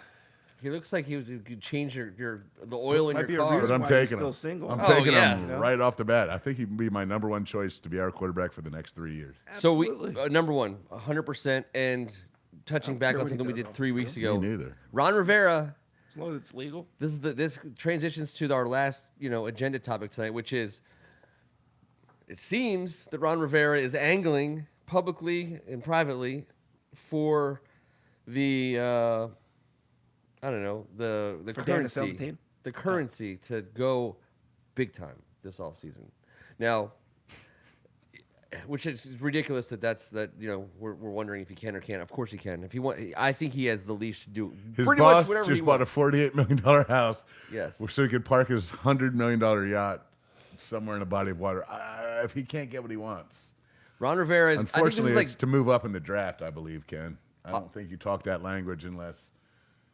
He looks like he could change the oil in Might be your a car. reason But I'm why he's taking still him. single. I'm Oh, taking yeah. him You know? right off the bat. I think he'd be my number one choice to be our quarterback for the next 3 years. So we Absolutely. number one, 100%, and touching don't back care on what he something we does did off 3 the weeks field. ago. Me neither. Ron Rivera. As long as it's legal. This transitions to our last agenda topic tonight, which is it seems that Ron Rivera is angling publicly and privately for the I don't know the For Dan to currency 17? the currency to go big time this offseason. Now, which is ridiculous that we're wondering if he can or can't. Of course he can. If he want, I think he has the leash to do His pretty boss much whatever just he bought a wants. $48 million house. Yes. So he could park his $100 million yacht somewhere in a body of water. If he can't get what he wants. Ron Rivera is. Unfortunately, I think it's to move up in the draft, I believe, Ken. I don't think you talk that language unless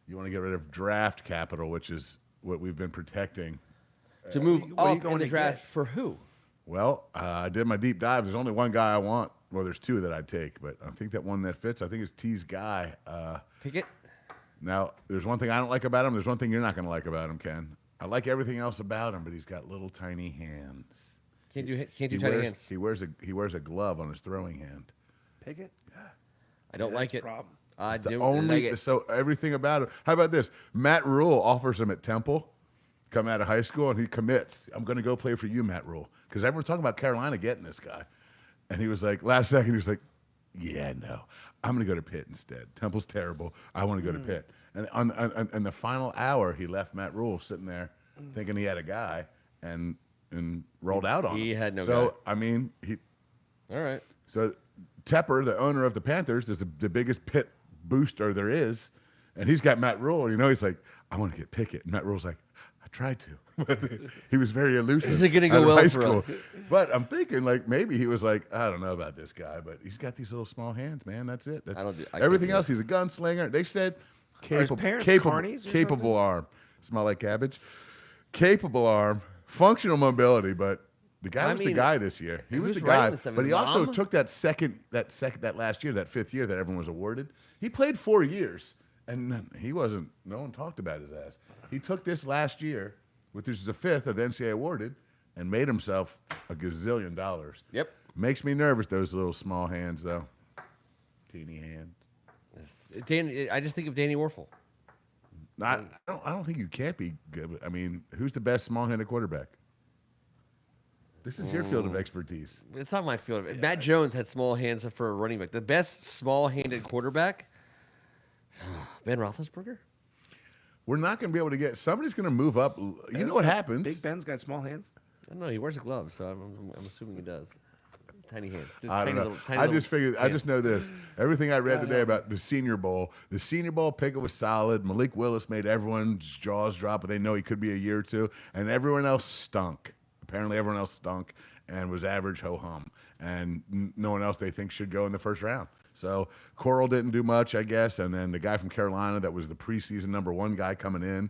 you want to get rid of draft capital, which is what we've been protecting. to move what are you up going in the to draft get? for who? Well, I did my deep dive. There's only one guy I want. Well, there's two that I'd take, but I think that one that fits, I think is T's guy. Pickett. Now, there's one thing I don't like about him. There's one thing you're not going to like about him, Ken. I like everything else about him, but he's got little tiny hands. Can't do He tiny wears, hands. he wears a glove on his throwing hand. Pickett? I don't like That's a it. problem. I It's the don't only like it. so everything about it. How about this? Matt Rule offers him at Temple, come out of high school, and he commits. I'm going to go play for you, Matt Rule, because everyone's talking about Carolina getting this guy, and he was like, last second, he was like, yeah, no, I'm going to go to Pitt instead. Temple's terrible. I want to go to Pitt. And on the final hour, he left Matt Rule sitting there, thinking he had a guy, and rolled out on him. He had no So guy. I mean, All right. so Tepper, the owner of the Panthers, is the biggest Pitt booster there is, and he's got Matt Rule. He's like, I want to get Pickett. And Matt Rule's like, I tried to, but he was very elusive. This isn't gonna go out of well high for school. us. But I'm thinking like maybe he was like, I don't know about this guy, but he's got these little small hands, man. That's it. That's I can't everything do else. it. He's a gunslinger. They said his parents capable carnies or capable arm. Smell like cabbage. Capable arm, functional mobility, but. The guy I was the mean, guy this year. He was who's the writing guy, this stuff? but His he also mom? took that last year, that fifth year that everyone was awarded. He played 4 years, and he wasn't. No one talked about his ass. He took this last year, which is the fifth of the NCAA awarded, and made himself a gazillion dollars. Yep. Makes me nervous. Those little small hands, though, teeny hands. I just think of Danny Werfel. I don't think you can't be good. I mean, who's the best small-handed quarterback? This is your field of expertise. It's not my field. Matt Jones had small hands for a running back. The best small-handed quarterback, Ben Roethlisberger. We're not going to be able to get. Somebody's going to move up. You know what happens? Big Ben's got small hands. I don't know. He wears a glove, so I'm assuming he does. Tiny hands. I don't Tiny know. little- tiny I little just figured. I hands. just know this. Everything I read today about the Senior Bowl. The Senior Bowl Pickett was solid. Malik Willis made everyone's jaws drop, but they know he could be a year or two. And everyone else stunk. Apparently, everyone else stunk and was average ho hum. And no one else they think should go in the first round. So Coral didn't do much, I guess. And then the guy from Carolina that was the preseason #1 guy coming in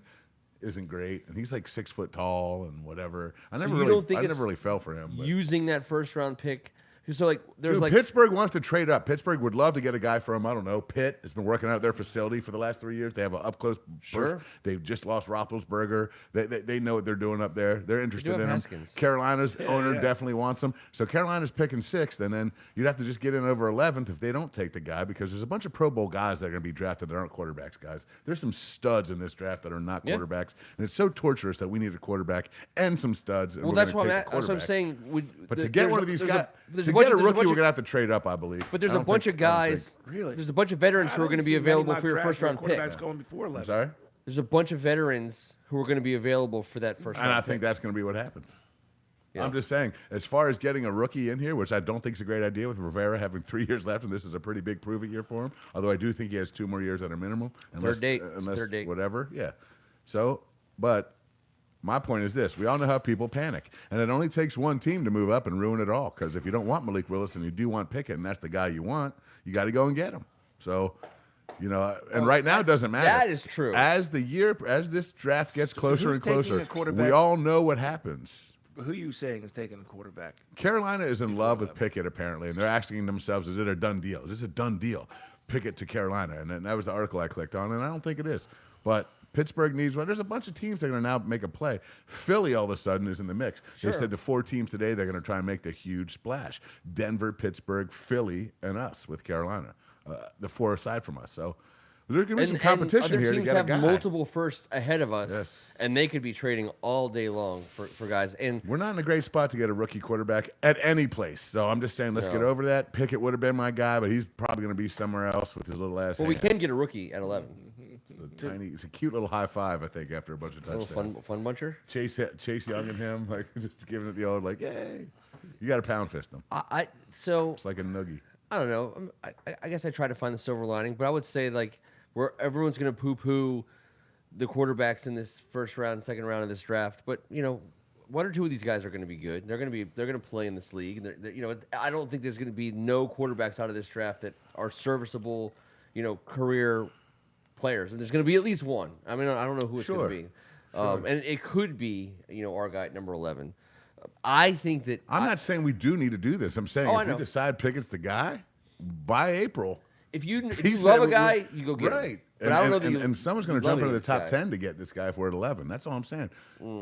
isn't great. And he's like 6 foot tall and whatever. I never you don't think I it's never really fell for him. But. Using that first-round pick So like there's Dude, like Pittsburgh wants to trade up. Pittsburgh would love to get a guy from, I don't know, Pitt. Has been working out at their facility for the last 3 years. They have an up close. Sure. They've just lost Roethlisberger. They know what they're doing up there. They're interested have in him. Haskins. Carolina's owner definitely wants him. So Carolina's picking 6th, and then you'd have to just get in over 11th if they don't take the guy, because there's a bunch of Pro Bowl guys that are going to be drafted that aren't quarterbacks, guys. There's some studs in this draft that are not Yeah. quarterbacks, and it's so torturous that we need a quarterback and some studs. And well, we're that's gonna what take the that's what I'm quarterback. saying. But to get one of these guys, there's to a bunch get a of- there's rookie, we're bunch going to have to trade up, I believe. But there's I a don't bunch think- of I don't guys. think- Really? There's a bunch of veterans who are going to be available for your first round pick. Quarterbacks going before 11. I'm sorry? There's a bunch of veterans who are going to be available for that first And round I pick. think that's going to be what happens. Yeah. I'm just saying, as far as getting a rookie in here, which I don't think is a great idea with Rivera having 3 years left, and this is a pretty big prove-it year for him, although I do think he has 2 more years at a minimum. Third date. Whatever, yeah. So, but my point is this. We all know how people panic. And it only takes one team to move up and ruin it all, because if you don't want Malik Willis and you do want Pickett, and that's the guy you want, you got to go and get him. So, you know, and right now it doesn't matter. that is true. As this draft gets closer who's and taking closer, a quarterback? we all know what happens. Who are you saying is taking a quarterback? Carolina is in love with Pickett, apparently, and they're asking themselves, is it a done deal? Is this a done deal? Pickett to Carolina. And then that was the article I clicked on, and I don't think it is. But Pittsburgh needs one. There's a bunch of teams that are going to now make a play. Philly, all of a sudden, is in the mix. Sure. They said the 4 teams today, they're going to try and make the huge splash. Denver, Pittsburgh, Philly, and us with Carolina. The 4 aside from us. So there's going to be some competition other here to teams get a have guy. multiple firsts ahead of us, Yes. and they could be trading all day long for guys. And We're not in a great spot to get a rookie quarterback at any place. So I'm just saying, let's No. get over that. Pickett would have been my guy, but he's probably going to be somewhere else with his little ass. well, we hands. can get a rookie at 11. It's a cute little high five, I think, after a bunch of A little touchdowns. fun buncher. Chase Young and him, like just giving it the old, like, yay. You got to pound fist them. So It's like a noogie. I don't know. I guess I try to find the silver lining, but I would say like where everyone's going to poo-poo the quarterbacks in this first round, second round of this draft. But you know, 1 or 2 of these guys are going to be good. They're going to play in this league. You know, I don't think there's going to be no quarterbacks out of this draft that are serviceable, you know, career players. And there's going to be at least one. I mean, I don't know who it's Sure. going to be. And it could be, you know, our guy at number 11. I think that I'm not saying we do need to do this. I'm saying Oh, I if we know. decide Pickett's the guy, by April. if you he love said a guy, you go get him. right. But and, I don't know and, that and, you and someone's going to love jump into any the of these top guys. 10 to get this guy for at 11. That's all I'm saying.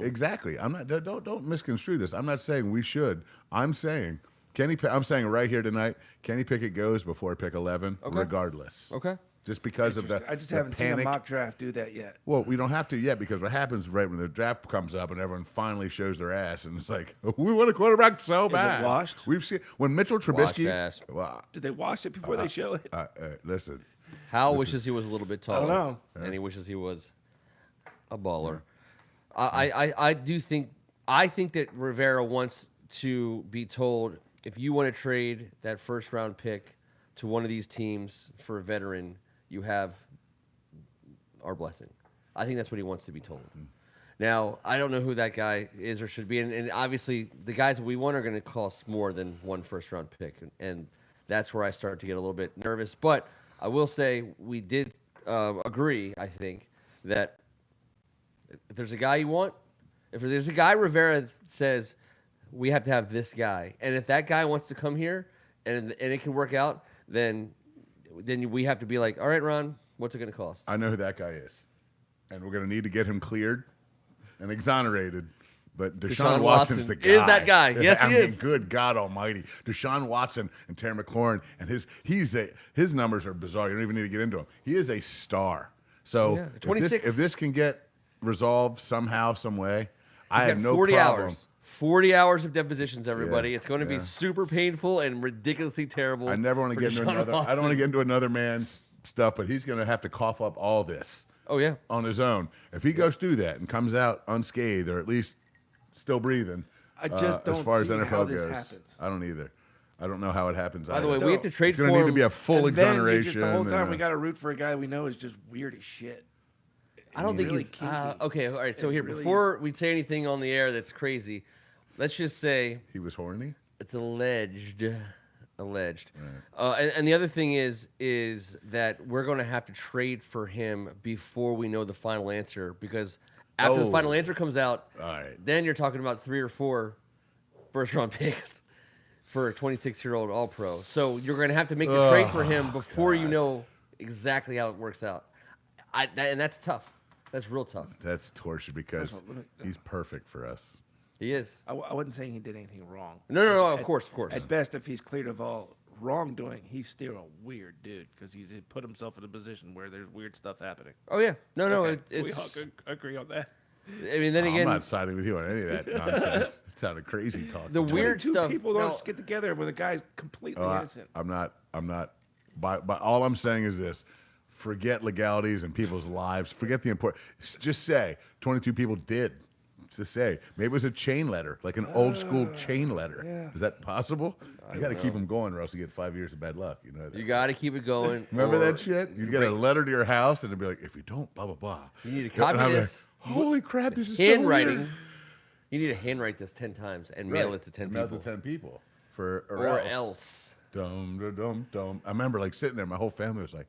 Exactly. I'm not. Don't misconstrue this. I'm not saying we should. I'm saying I'm saying right here tonight, Kenny Pickett goes before pick 11, regardless. Okay. Just because of the I just the haven't seen a panic. mock draft do that yet. Well, we don't have to yet, because what happens right when the draft comes up and everyone finally shows their ass and it's like, we want a quarterback so it bad. washed? We've seen when Mitchell Trubisky. ass. Well, Did they watch it before they show it? listen, Hal wishes he was a little bit taller. don't know. And he wishes he was a baller. I do think that Rivera wants to be told, if you want to trade that first round pick to one of these teams for a veteran, you have our blessing. I think that's what he wants to be told. Now, I don't know who that guy is or should be, and obviously the guys that we want are going to cost more than 1 first round pick, and that's where I start to get a little bit nervous. But I will say we did agree, I think, that if there's a guy you want, if there's a guy Rivera says we have to have this guy, and if that guy wants to come here and it can work out, then we have to be like, all right, Ron, what's it going to cost? I know who that guy is, and we're going to need to get him cleared and exonerated. But Deshaun Watson's the guy. is that guy. Yes, he I mean, is. good God Almighty, Deshaun Watson and Terry McLaurin, and his numbers are bizarre. You don't even need to get into them. He is a star. So Yeah, 26. if this can get resolved somehow, some way, I He's have got no 40 problem. hours. 40 hours of depositions, everybody. Yeah, It's going to be yeah. super painful and ridiculously terrible. I never want to for get into Deshaun another. I don't Watson. want to get into another man's stuff, but he's going to have to cough up all this Oh, yeah. on his own. If he goes through that and comes out unscathed, or at least still breathing, I just don't as far as see NFL how this goes, happens. I don't either. I don't know how it happens. By the either. way, we have to trade it's for going to need to him. be a full And then you exoneration. just, the whole time and we a- got to root for a guy we know is just weird as shit. I don't think really he's kinky. okay. All right. So And here, really- before we say anything on the air that's crazy, let's just say he was horny. it's alleged. And the other thing is that we're going to have to trade for him before we know the final answer, because after the final answer comes out, All right. then you're talking about 3 or 4 first round picks. for a 26-year-old All-Pro. So you're going to have to make the trade for him before you know exactly how it works out. And that's tough. That's real tough. That's torture because he's perfect for us. He is. I wasn't saying he did anything wrong. No. Of course. At best, if he's cleared of all wrongdoing, he's still a weird dude because he's put himself in a position where there's weird stuff happening. Oh yeah. No. Okay. We It's. all could agree on that. I mean, then again, I'm not siding with you on any of that nonsense. It sounded crazy talk. the weird Two stuff. people don't no, just get together when the guy's completely innocent. I'm not. By all I'm saying is this: forget legalities and people's lives. Forget the important. Just say 22 people did. Just say maybe it was a chain letter, like an old school chain letter. Yeah. Is that possible? You got to keep them going, or else you get 5 years of bad luck. You know that. you got to keep it going. Remember or that shit? You get a letter to your house, and it'd be like, if you don't, blah blah blah. You need to copy And I'm like, this. holy crap! This is Handwriting. So weird. You need to handwrite this 10 times and mail it to 10 Mail people. to 10 people. Or Or else. else. Dum. I remember like sitting there. My whole family was like,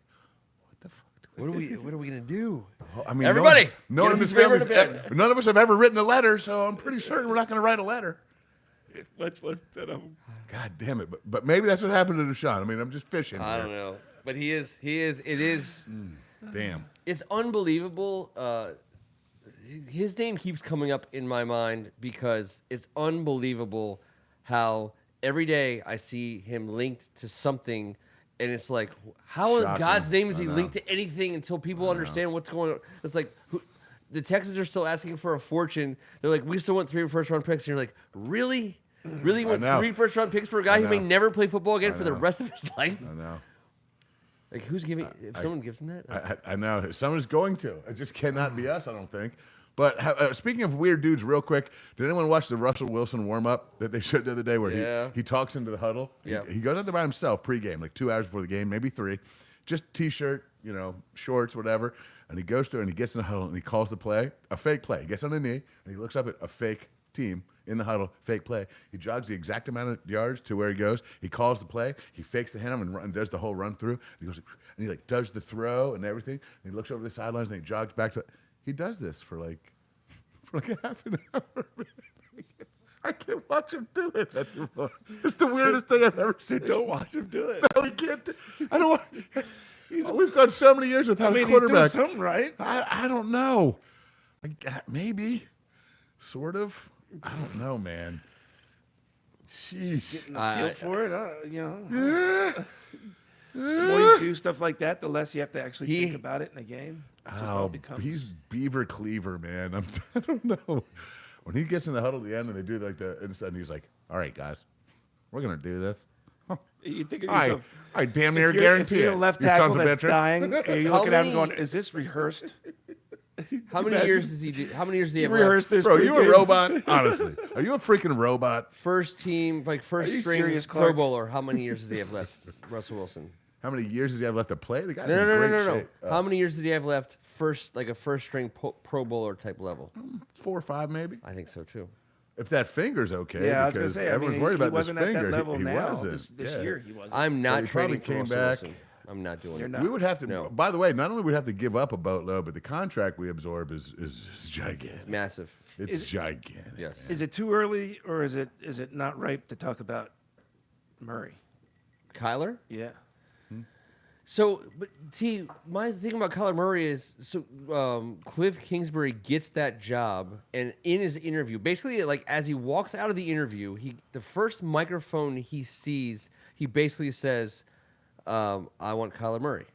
"What the fuck?" What are we gonna do? I mean, Everybody, no one in get this a piece of family, paper to bed. none of us have ever written a letter, so I'm pretty certain we're not going to write a letter. Let's God damn it! But maybe that's what happened to Deshaun. I mean, I'm just fishing. I here. don't know, but he is. It is. Damn. It's unbelievable. His name keeps coming up in my mind because it's unbelievable how every day I see him linked to something, and it's like, how in Shocking. God's name is I he know. linked to anything until people understand what's going on? It's like the Texans are still asking for a fortune. They're like, we still want 3 first-round picks, and you're like, really? Really want know. 3 first-round picks for a guy who may know. never play football again I for the know. rest of his life? I know. Like, who's giving? If someone gives him that, I know. Someone's going to. It just cannot be us, I don't think. But speaking of weird dudes, real quick, did anyone watch the Russell Wilson warm-up that they showed the other day where Yeah. he talks into the huddle? Yeah. He goes out there by himself pregame, like 2 hours before the game, maybe 3. Just T-shirt, shorts, whatever. And he goes through and he gets in the huddle and he calls the play, a fake play. He gets on the knee and he looks up at a fake team in the huddle, fake play. He jogs the exact amount of yards to where he goes. He calls the play. He fakes the hand and does the whole run through. He goes and he does the throw and everything. And he looks over the sidelines and he jogs back to. He does this for like a half an hour. I can't watch him do it anymore. It's the weirdest thing I've ever seen. Don't watch him do it. No, he can't. I don't want. We've gone so many years without a He's doing quarterback. something right. I don't know. Maybe, sort of. I don't know, man. Jeez. Getting the feel for it. The more you do stuff like that, the less you have to actually think about it in a game. It just all becomes- He's Beaver Cleaver, man. I don't know. When he gets in the huddle at the end and they do like and he's like, "All right, guys, we're gonna do this." You think of I yourself. damn near If you're guarantee a it. left you tackle sons of that's bitches. dying, are you How looking at him many- going, "Is this rehearsed?" how many years does he do? How many years does he have Rehearsed left? this. Bro, you a pregame? robot? Honestly, are you a freaking robot? First team, like first you string serious, Pro Clark? Bowler. How many years does he have left? Russell Wilson. How many years does he have left to play? The guy's No, in no, no, great no, no. shape. How many years does he have left? Like a first string Pro Bowler type level. 4 or 5, maybe. I think so too. If that finger's okay, Yeah, I was gonna because say. everyone's he worried about this wasn't at finger. that level he now. wasn't. This Yeah. year he wasn't. I'm not he probably trading for came Russell back. Wilson. I'm not doing You're it. not. We would have to. No. By the way, not only would we have to give up a boatload, but the contract we absorb is gigantic. Massive. It's gigantic. Yes. Is it too early, or is it not ripe to talk about Murray? Kyler? Yeah. So, but see, my thing about Kyler Murray is, Cliff Kingsbury gets that job, and in his interview, basically, like as he walks out of the interview, the first microphone he sees, he basically says, "I want Kyler Murray."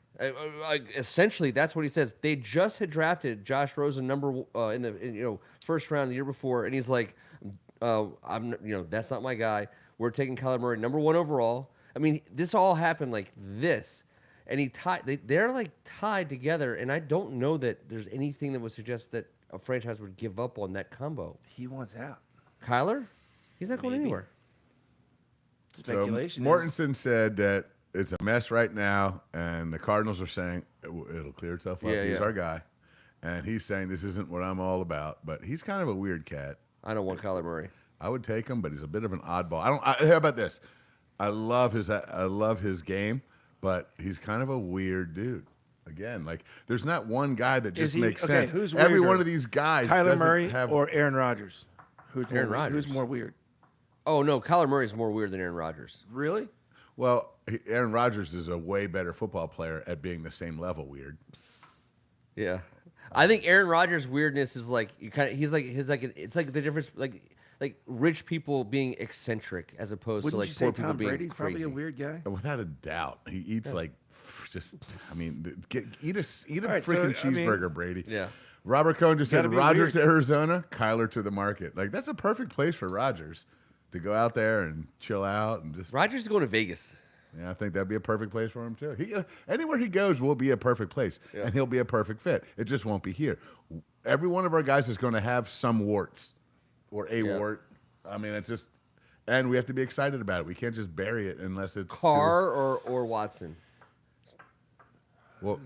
Essentially, that's what he says. They just had drafted Josh Rosen in the first round the year before, and he's like, that's not my guy. We're taking Kyler Murray #1 overall. I mean, this all happened like this. And they're like tied together, and I don't know that there's anything that would suggest that a franchise would give up on that combo. He wants out. Kyler, he's not going Maybe. anywhere. Speculation. So Mortensen said that it's a mess right now, and the Cardinals are saying it'll clear itself up. Yeah, He's yeah. our guy, and he's saying this isn't what I'm all about. But he's kind of a weird cat. I don't want Kyler Murray. I would take him, but he's a bit of an oddball. How about this? I love his game, but he's kind of a weird dude. Again, like there's not one guy that just makes sense. Who's Every weirder? one of these guys, Kyler doesn't Murray have, or Aaron Rodgers? Aaron Rodgers. Who's more weird? Oh no, Kyler Murray is more weird than Aaron Rodgers. Really? Well, Aaron Rodgers is a way better football player at being the same level weird. Yeah, I think Aaron Rodgers' weirdness is like it's like the difference like rich people being eccentric as opposed Wouldn't to like you say poor people Tom being Brady's crazy. probably a weird guy? Without a doubt, he eats like just. I mean, eat a All right, so, freaking I mean- cheeseburger, Brady. Yeah. Robert Cohen just said Gotta be Rodgers weird. to Arizona, Kyler to the market. Like that's a perfect place for Rodgers to go out there and chill out and just. Rodgers is going to Vegas. Yeah, I think that'd be a perfect place for him too. Anywhere he goes will be a perfect place, and he'll be a perfect fit. It just won't be here. Every one of our guys is going to have some warts or a wart. I mean, it's just, and we have to be excited about it. We can't just bury it unless it's Carr or Watson. Well,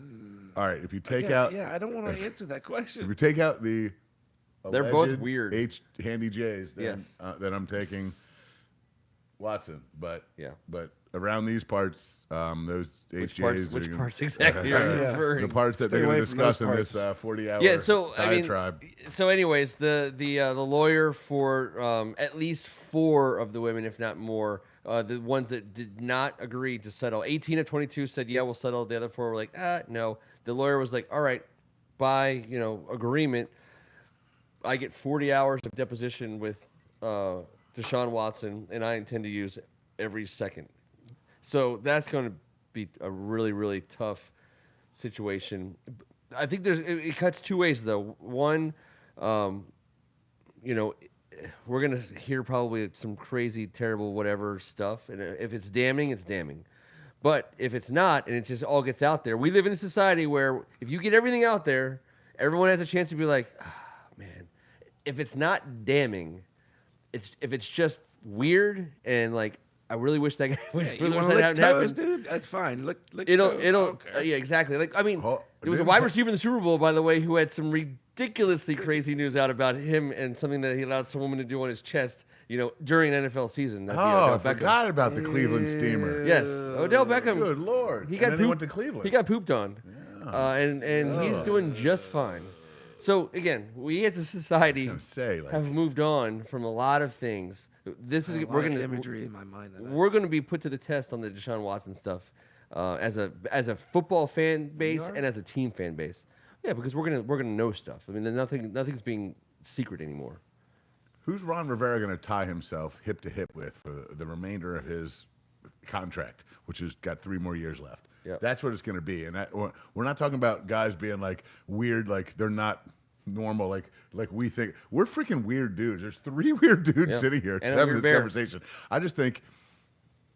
all right. If you take Yeah, out, yeah, I don't want to answer that if question. you take out the, They're both alleged weird. Handy J's, then Yes. then I'm taking Watson. But Yeah. but around these parts, those Which HJs parts? are Which gonna- parts exactly are you Yeah. referring? the parts that Stay they're going away to from those discuss in this parts. 40-hour Yeah, so I mean, diatribe. so anyways, the lawyer for at least 4 of the women, if not more, the ones that did not agree to settle, 18 of 22 said, "Yeah, we'll settle." The other 4 were like, no." The lawyer was like, "All right, by agreement, I get 40 hours of deposition with Deshaun Watson, and I intend to use every second." So that's going to be a really, really tough situation. I think it cuts 2 ways though. One, we're gonna hear probably some crazy, terrible, whatever stuff, and if it's damning, it's damning. But if it's not, and it just all gets out there, we live in a society where if you get everything out there, everyone has a chance to be like, man. If it's not damning, if it's just weird and like, I really wish that guy Yeah, really you wish want that to lick hadn't toes, happened. dude? That's fine. Lick It'll toes. it'll Okay. yeah, exactly. Like I mean, Oh, there was a didn't- wide receiver in the Super Bowl, by the way, who had some ridiculously crazy news out about him and something that he allowed some woman to do on his chest, during an NFL season. That'd be Oh, I Odell Beckham. forgot about the Cleveland Steamer. Yes, Odell Beckham. Good Lord. He And got then he went pooped- to Cleveland. He got pooped on, and he's doing just fine. So again, we as a society gonna say, like- have moved on from a lot of things. This is A lot we're of gonna imagery in my mind. That we're going to be put to the test on the Deshaun Watson stuff as a football fan base are? and as a team fan base. Yeah, because we're gonna know stuff. I mean, nothing's being secret anymore. Who's Ron Rivera going to tie himself hip to hip with for the remainder of his contract, which has got 3 more years left? Yep. That's what it's going to be. And we're not talking about guys being like weird, like they're not normal, like we think. We're freaking weird dudes. There's 3 weird dudes Yep. sitting here And a having weird this bear. conversation. I just think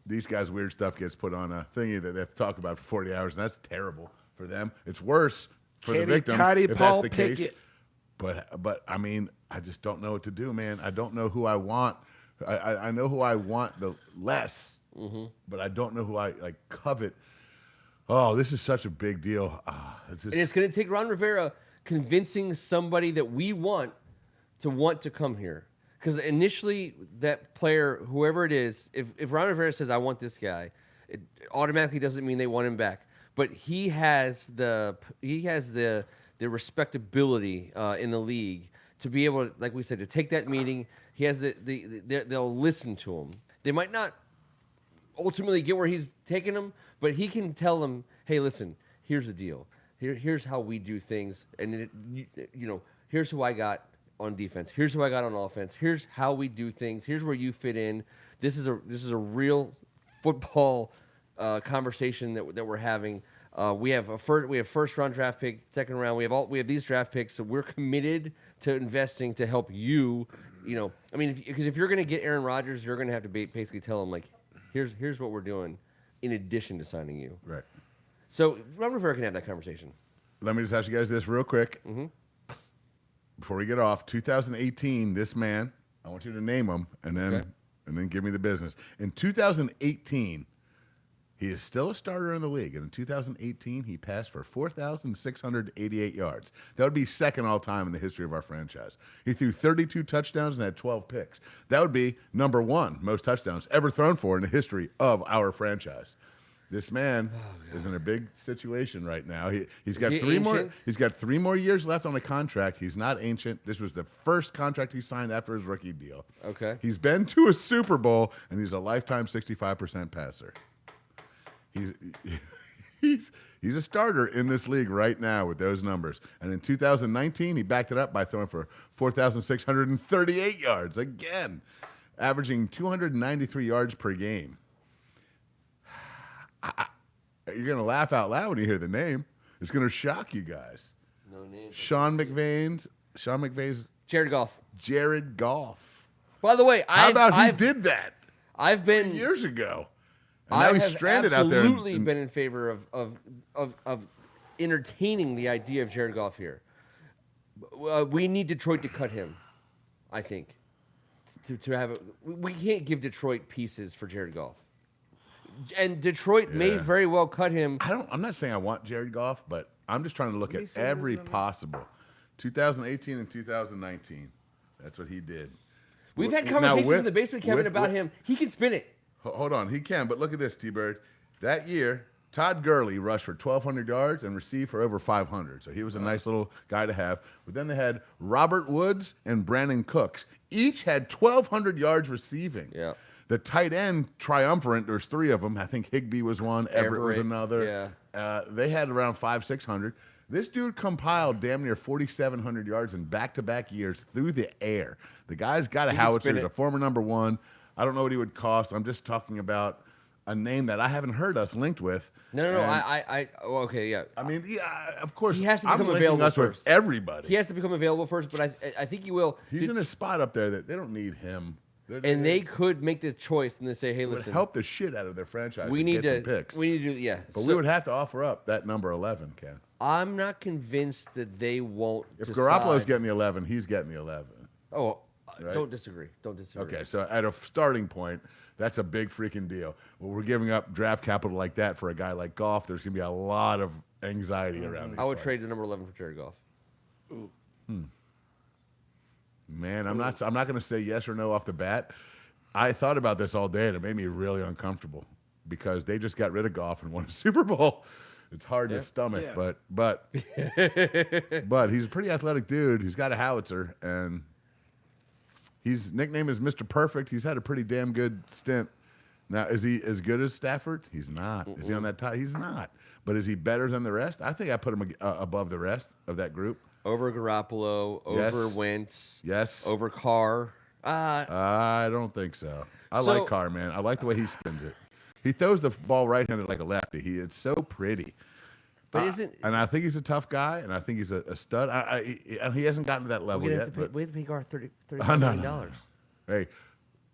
these guys' weird stuff gets put on a thingy that they have to talk about for 40 hours, and that's terrible for them. It's worse for the Katie victims Toddy, if Paul that's the case. Pickett. But I mean, I just don't know what to do, man. I don't know who I want. I know who I want the less, but I don't know who I like covet. Oh, this is such a big deal. It's just, And it's going to take Ron Rivera convincing somebody that we want to come here. Because initially, that player, whoever it is, if Ron Rivera says, "I want this guy," it automatically doesn't mean they want him back. But he has the respectability in the league to be able to, like we said, to take that meeting. He has they'll listen to him. They might not ultimately get where he's taking them, but he can tell them, "Hey, listen, here's the deal. Here's how we do things, and here's who I got on defense. Here's who I got on offense. Here's how we do things. Here's where you fit in. This is a real football conversation that we're having. We have first round draft pick, second round. We have these draft picks, so we're committed to investing to help you. I mean, because if you're going to get Aaron Rodgers, you're going to have to basically tell him like, here's what we're doing, in addition to signing you. right. So Ron Rivera can have that conversation. Let me just ask you guys this real quick before we get off. 2018, this man, I want you to name him and then give me the business. In 2018, he is still a starter in the league, and in 2018, he passed for 4,688 yards. That would be second all time in the history of our franchise. He threw 32 touchdowns and had 12 picks. That would be number 1 most touchdowns ever thrown for in the history of our franchise. This man is in a big situation right now. He's got he three more. ancient? He's got 3 more years left on the contract. He's not ancient. This was the first contract he signed after his rookie deal. Okay. He's been to a Super Bowl, and he's a lifetime 65% passer. He's a starter in this league right now with those numbers. And in 2019, he backed it up by throwing for 4,638 yards again, averaging 293 yards per game. You're going to laugh out loud when you hear the name. It's going to shock you guys. No name. Sean McVay's Jared Goff. Jared Goff. By the way, How about he did that I've been years ago? And I now he's have stranded out there. absolutely been in favor of entertaining the idea of Jared Goff here. We need Detroit to cut him, I think. To have it, we can't give Detroit pieces for Jared Goff, and Detroit may Yeah. very well cut him. I'm not saying I want Jared Goff, but I'm just trying to look at every possible. 2018 and 2019. That's what he did. We've had Now, conversations in the basement, Kevin, with- about him. He can spin it. Hold on, he can, but look at this, T-Bird. That year, Todd Gurley rushed for 1,200 yards and received for over 500. So he was a nice little guy to have. But then they had Robert Woods and Brandon Cooks. Each had 1,200 yards receiving. Yeah. The tight end triumvirate, there's 3 of them. I think Higbee was one. Everett was Everett, another. They had around 500-600. This dude compiled damn near 4,700 yards in back-to-back years through the air. The guy's got a can howitzer. spin He's it. a former number 1. I don't know what he would cost. I'm just talking about a name that I haven't heard us linked with. No. And, Okay, yeah. I mean, yeah, of course. He has to I'm become linking available us with first. everybody. He has to become available first, but I think he will. He's in a spot up there that they don't need him. And they could make the choice and they say, "Hey, would listen, help the shit out of their franchise. we and need get to, some picks. we need to do, yeah." But So, we would have to offer up that number 11, Ken. I'm not convinced that they won't. If decide. Garoppolo's getting the 11, he's getting the 11. oh, Right? don't disagree. Don't disagree. Okay, so at a starting point, that's a big freaking deal. Well, we're giving up draft capital like that for a guy like Goff. There's going to be a lot of anxiety around these I would parts. trade the number 11 for Jared Goff. Man, I'm not going to say yes or no off the bat. I thought about this all day, and it made me really uncomfortable because they just got rid of Goff and won a Super Bowl. It's hard to stomach, Yeah. but he's a pretty athletic dude. He's got a howitzer, and his nickname is Mr. Perfect. He's had a pretty damn good stint. Now, is he as good as Stafford? He's not. Is he on that tie? He's not. But is he better than the rest? I think I put him above the rest of that group. Over Garoppolo, over Yes. Wentz, Yes. over Carr. I don't think so. I So- like Carr, man. I like the way he spins it. He throws the ball right-handed like a lefty. It's so pretty. But isn't And I think he's a tough guy, and I think he's a stud. He hasn't gotten to that level we yet. have to pay, but- we have to pay Carr $35 no, million. no. Hey,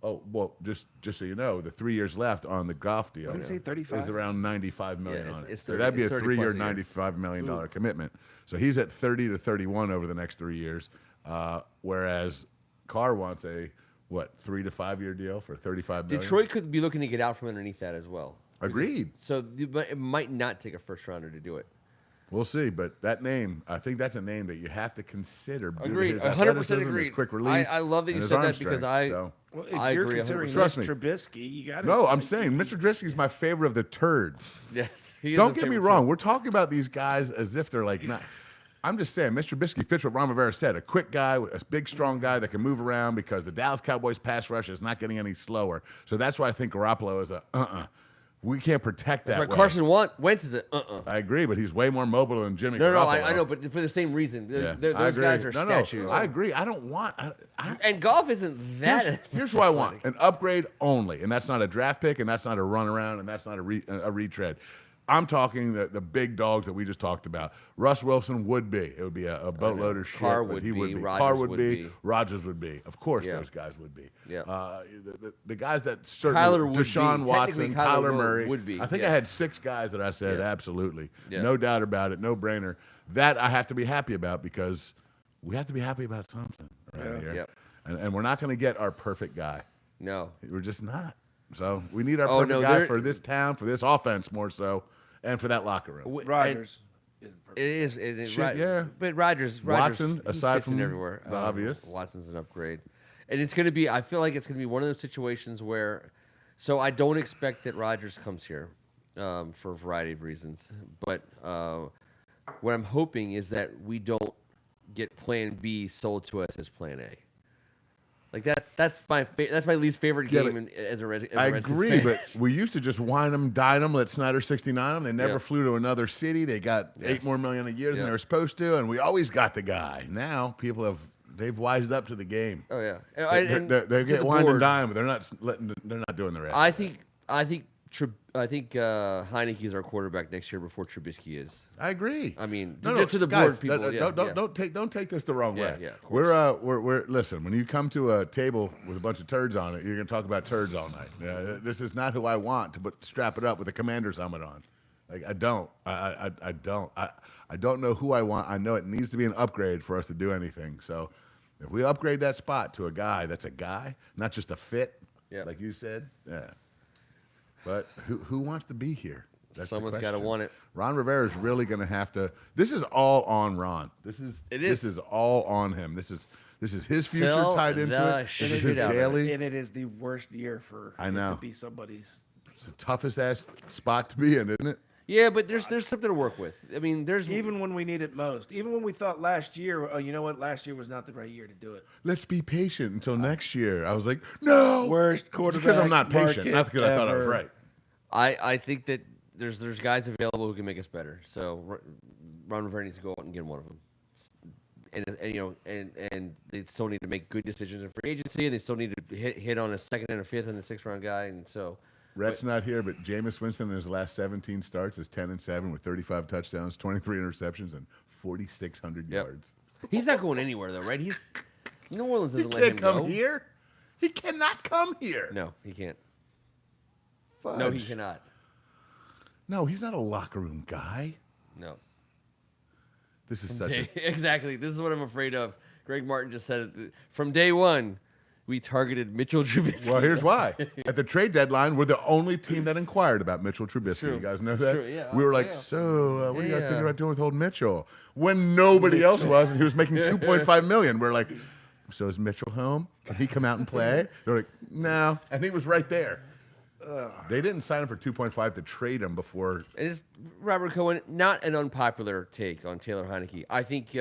well, just so you know, the 3 years left on the Goff deal. What did you say, 35? Is around $95 million Yeah, on it. it's So 30 that'd be a it's 30 3-year, plus a year. $95 million commitment. So he's at 30 to 31 over the next 3 years, whereas Carr wants a 3 to 5 year deal for $35 million. Detroit could be looking to get out from underneath that as well. Agreed. So, but it might not take a first rounder to do it. We'll see, but that name, I think that's a name that you have to consider. due to Agreed. his 100% athleticism, his agreed. quick release. I love that you and his said arm that because strength, so. Well, if I you're agree 100%. considering Trust Mitch me. Trubisky, you got to. No, I'm saying Mitch Trubisky's my favorite of the turds. Yes. He is Don't a get me favorite wrong. too. We're talking about these guys as if they're like not. I'm just saying, Mr. Trubisky fits what Ron Rivera said. A quick guy, a big, strong guy that can move around because the Dallas Cowboys pass rush is not getting any slower. So that's why I think Garoppolo is we can't protect that That's way. why Carson Wentz is a I agree, but he's way more mobile than Jimmy No, Garoppolo. I know, but for the same reason. Yeah, Those guys are statues. No, I agree. I don't want. And golf isn't that. Here's what I want: an upgrade only, and that's not a draft pick, and that's not a run around, and that's not a retread. I'm talking the big dogs that we just talked about. Russ Wilson would be. It would be a boatload of shit. Carr but would he be, would be. Rodgers Carr would would be. be. Rodgers would be. Of course, Yeah. those guys would be. Yeah. The guys that certainly Kyler would be. Deshaun Watson, Technically, Kyler Kyler Murray would be, I think I yes. had 6 guys that I said Yeah. absolutely, Yeah. no doubt about it, no brainer. That I have to be happy about because we have to be happy about something around here. Yep. And we're not going to get our perfect guy. No. We're just not. So we need our Oh, perfect no, guy there- for this town, for this offense more so, and for that locker room. Rodgers. is It is. It is Shit, right. yeah. But Rodgers Watson, he aside fits in from everywhere. the obvious. Watson's an upgrade, and it's going to be. I feel like it's going to be one of those situations where, so I don't expect that Rodgers comes here. for a variety of reasons. But what I'm hoping is that we don't get Plan B sold to us as Plan A. Like that's my least favorite Yeah, game as a Redskins I fan. agree, but we used to just wine them, dine them, let Snyder 69 them. They never Yeah. flew to another city. They got $8 more million a year than Yeah. they were supposed to, and we always got the guy. Now people they've wised up to the game. Oh yeah, They get wine and dine, but they're not doing the rest. I think Heineke is our quarterback next year before Trubisky is. I agree. I mean, No, just to the guys, board people. don't take this the wrong Yeah, way. yeah, of course. We're listen. When you come to a table with a bunch of turds on it, you're gonna talk about turds all night. This is not who I want to strap it up with a Commander's helmet on. Like I don't know who I want. I know it needs to be an upgrade for us to do anything. So if we upgrade that spot to a guy that's a guy, not just a fit, like you said, yeah. But who wants to be here? That's Someone's got got to want it. Ron Rivera is really going to have to. This is all on Ron. This is all on him. This is his future Sell tied into the it. This shit is his out of it. daily. And it is the worst year for I it know. to be somebody's. It's the toughest ass spot to be in, isn't it? Yeah, but there's something to work with. I mean, there's Even when we need it most. Even when we thought last year, oh, you know what? Last year was not the right year to do it. Let's be patient until next year. I was like, no. Worst quarterback Because I'm not patient, market not because I thought I was ever. right. I think that there's guys available who can make us better. So Ron Rivera needs to go out and get one of them. And they still need to make good decisions in free agency, and they still need to hit on a second and a fifth and a sixth round guy. And so Rhett's not here, but Jameis Winston in his last 17 starts is 10-7 with 35 touchdowns, 23 interceptions, and 4,600 yards. he's not going anywhere though, right? New Orleans He doesn't let him can't come go. here. He cannot come here. No, he can't. Fudge. No, he cannot. No, he's not a locker room guy. No. This is such a Exactly. This is what I'm afraid of. Greg Martin just said it. From day one, we targeted Mitchell Trubisky. well. Here's why. At the trade deadline, we're the only team that inquired about Mitchell Trubisky. True. You guys know that. True, yeah. We were like, Yeah. so what are you guys Yeah. thinking about doing with old Mitchell? When nobody else was, and he was making $2.5 million. We're like, so is Mitchell home? Can he come out and play? They're like, no, and he was right there. They didn't sign him for 2.5 to trade him before. It's Robert Cohen, not an unpopular take on Taylor Heineke. I think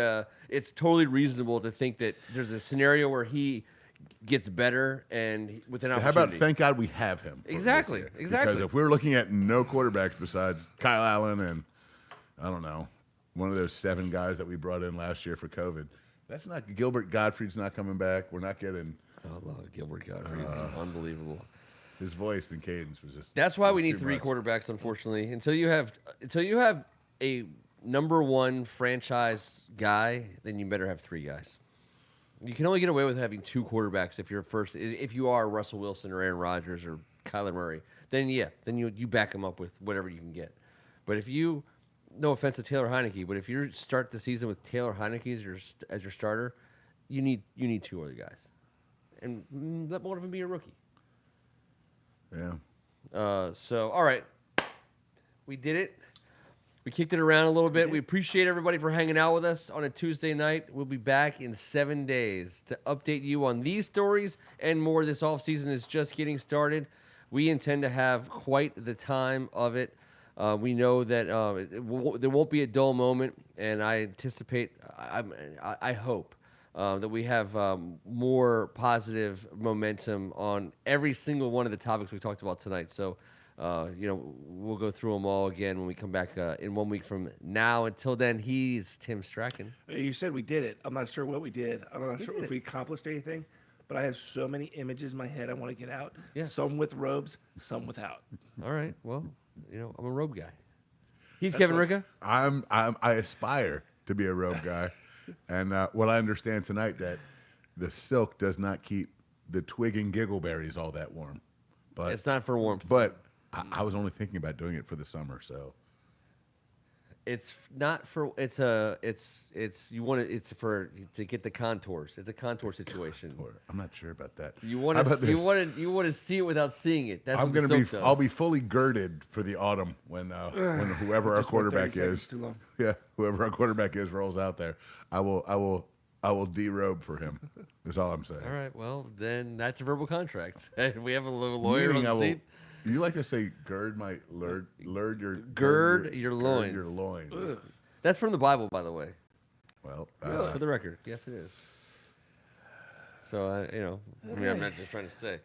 it's totally reasonable to think that there's a scenario where he gets better and with an How opportunity. about thank God we have him? for Exactly, this year. exactly. Because if we're looking at no quarterbacks besides Kyle Allen and, I don't know, one of those 7 guys that we brought in last year for COVID, that's not, Gilbert Gottfried's not coming back. We're not getting, I love Gilbert Godfrey. It's unbelievable. his voice and cadence was just. That's why we too need 3 much. quarterbacks, unfortunately. Until you have a number 1 franchise guy, then you better have 3 guys. You can only get away with having 2 quarterbacks if you are Russell Wilson or Aaron Rodgers or Kyler Murray. Then you back them up with whatever you can get. But if you, no offense to Taylor Heineke, but if you start the season with Taylor Heineke as your starter, you need 2 other guys, and let one of them be a rookie. Yeah. So, all right. We did it. We kicked it around a little bit. We appreciate everybody for hanging out with us on a Tuesday night. We'll be back in 7 days to update you on these stories and more. This offseason is just getting started. We intend to have quite the time of it. We know that there won't be a dull moment, and I anticipate, I hope, that we have more positive momentum on every single one of the topics we talked about tonight. So, we'll go through them all again when we come back in 1 week from now. Until then, he's Tim Strachan. You said we did it. I'm not sure what we did. I'm not sure if we accomplished anything, but I have so many images in my head I want to get out. Yeah. Some with robes, some without. All right. Well, I'm a robe guy. He's Kevin Ricca. I aspire to be a robe guy, and what I understand tonight that the silk does not keep the twig and giggleberries all that warm. But It's not for warmth. But I was only thinking about doing it for the summer, so It's not for. It's you want it. It's for to get the contours. It's a contour situation. I'm not sure about that. You How want about to. this? You want to see it without seeing it. That's I'm what gonna the be. silk does. I'll be fully girded for the autumn when whoever our Just went 30 quarterback seconds is. too long. Yeah, whoever our quarterback is rolls out there. I will derobe for him. That's all I'm saying. All right. Well, then that's a verbal contract. We have a little lawyer Meaning on the seat. You like to say gird my lurd your Gird your loins. Gird your loins. That's from the Bible, by the way. Well, For the record, yes, it is. So I mean, I'm not just trying to say.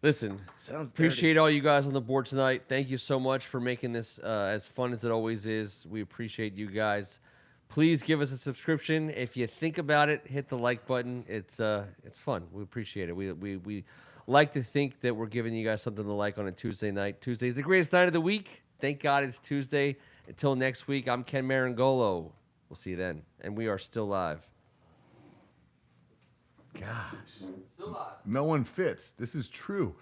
Listen, Sounds appreciate all you guys on the board tonight. Thank you so much for making this as fun as it always is. We appreciate you guys. Please give us a subscription. If you think about it, hit the like button. It's fun. We appreciate it. We like to think that we're giving you guys something to like on a Tuesday night. Tuesday is the greatest night of the week. Thank God it's Tuesday. Until next week, I'm Ken Marangolo. We'll see you then. And we are still live. gosh, Still live. no one fits. This is true.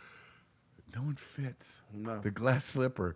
No one fits. No. The glass slipper.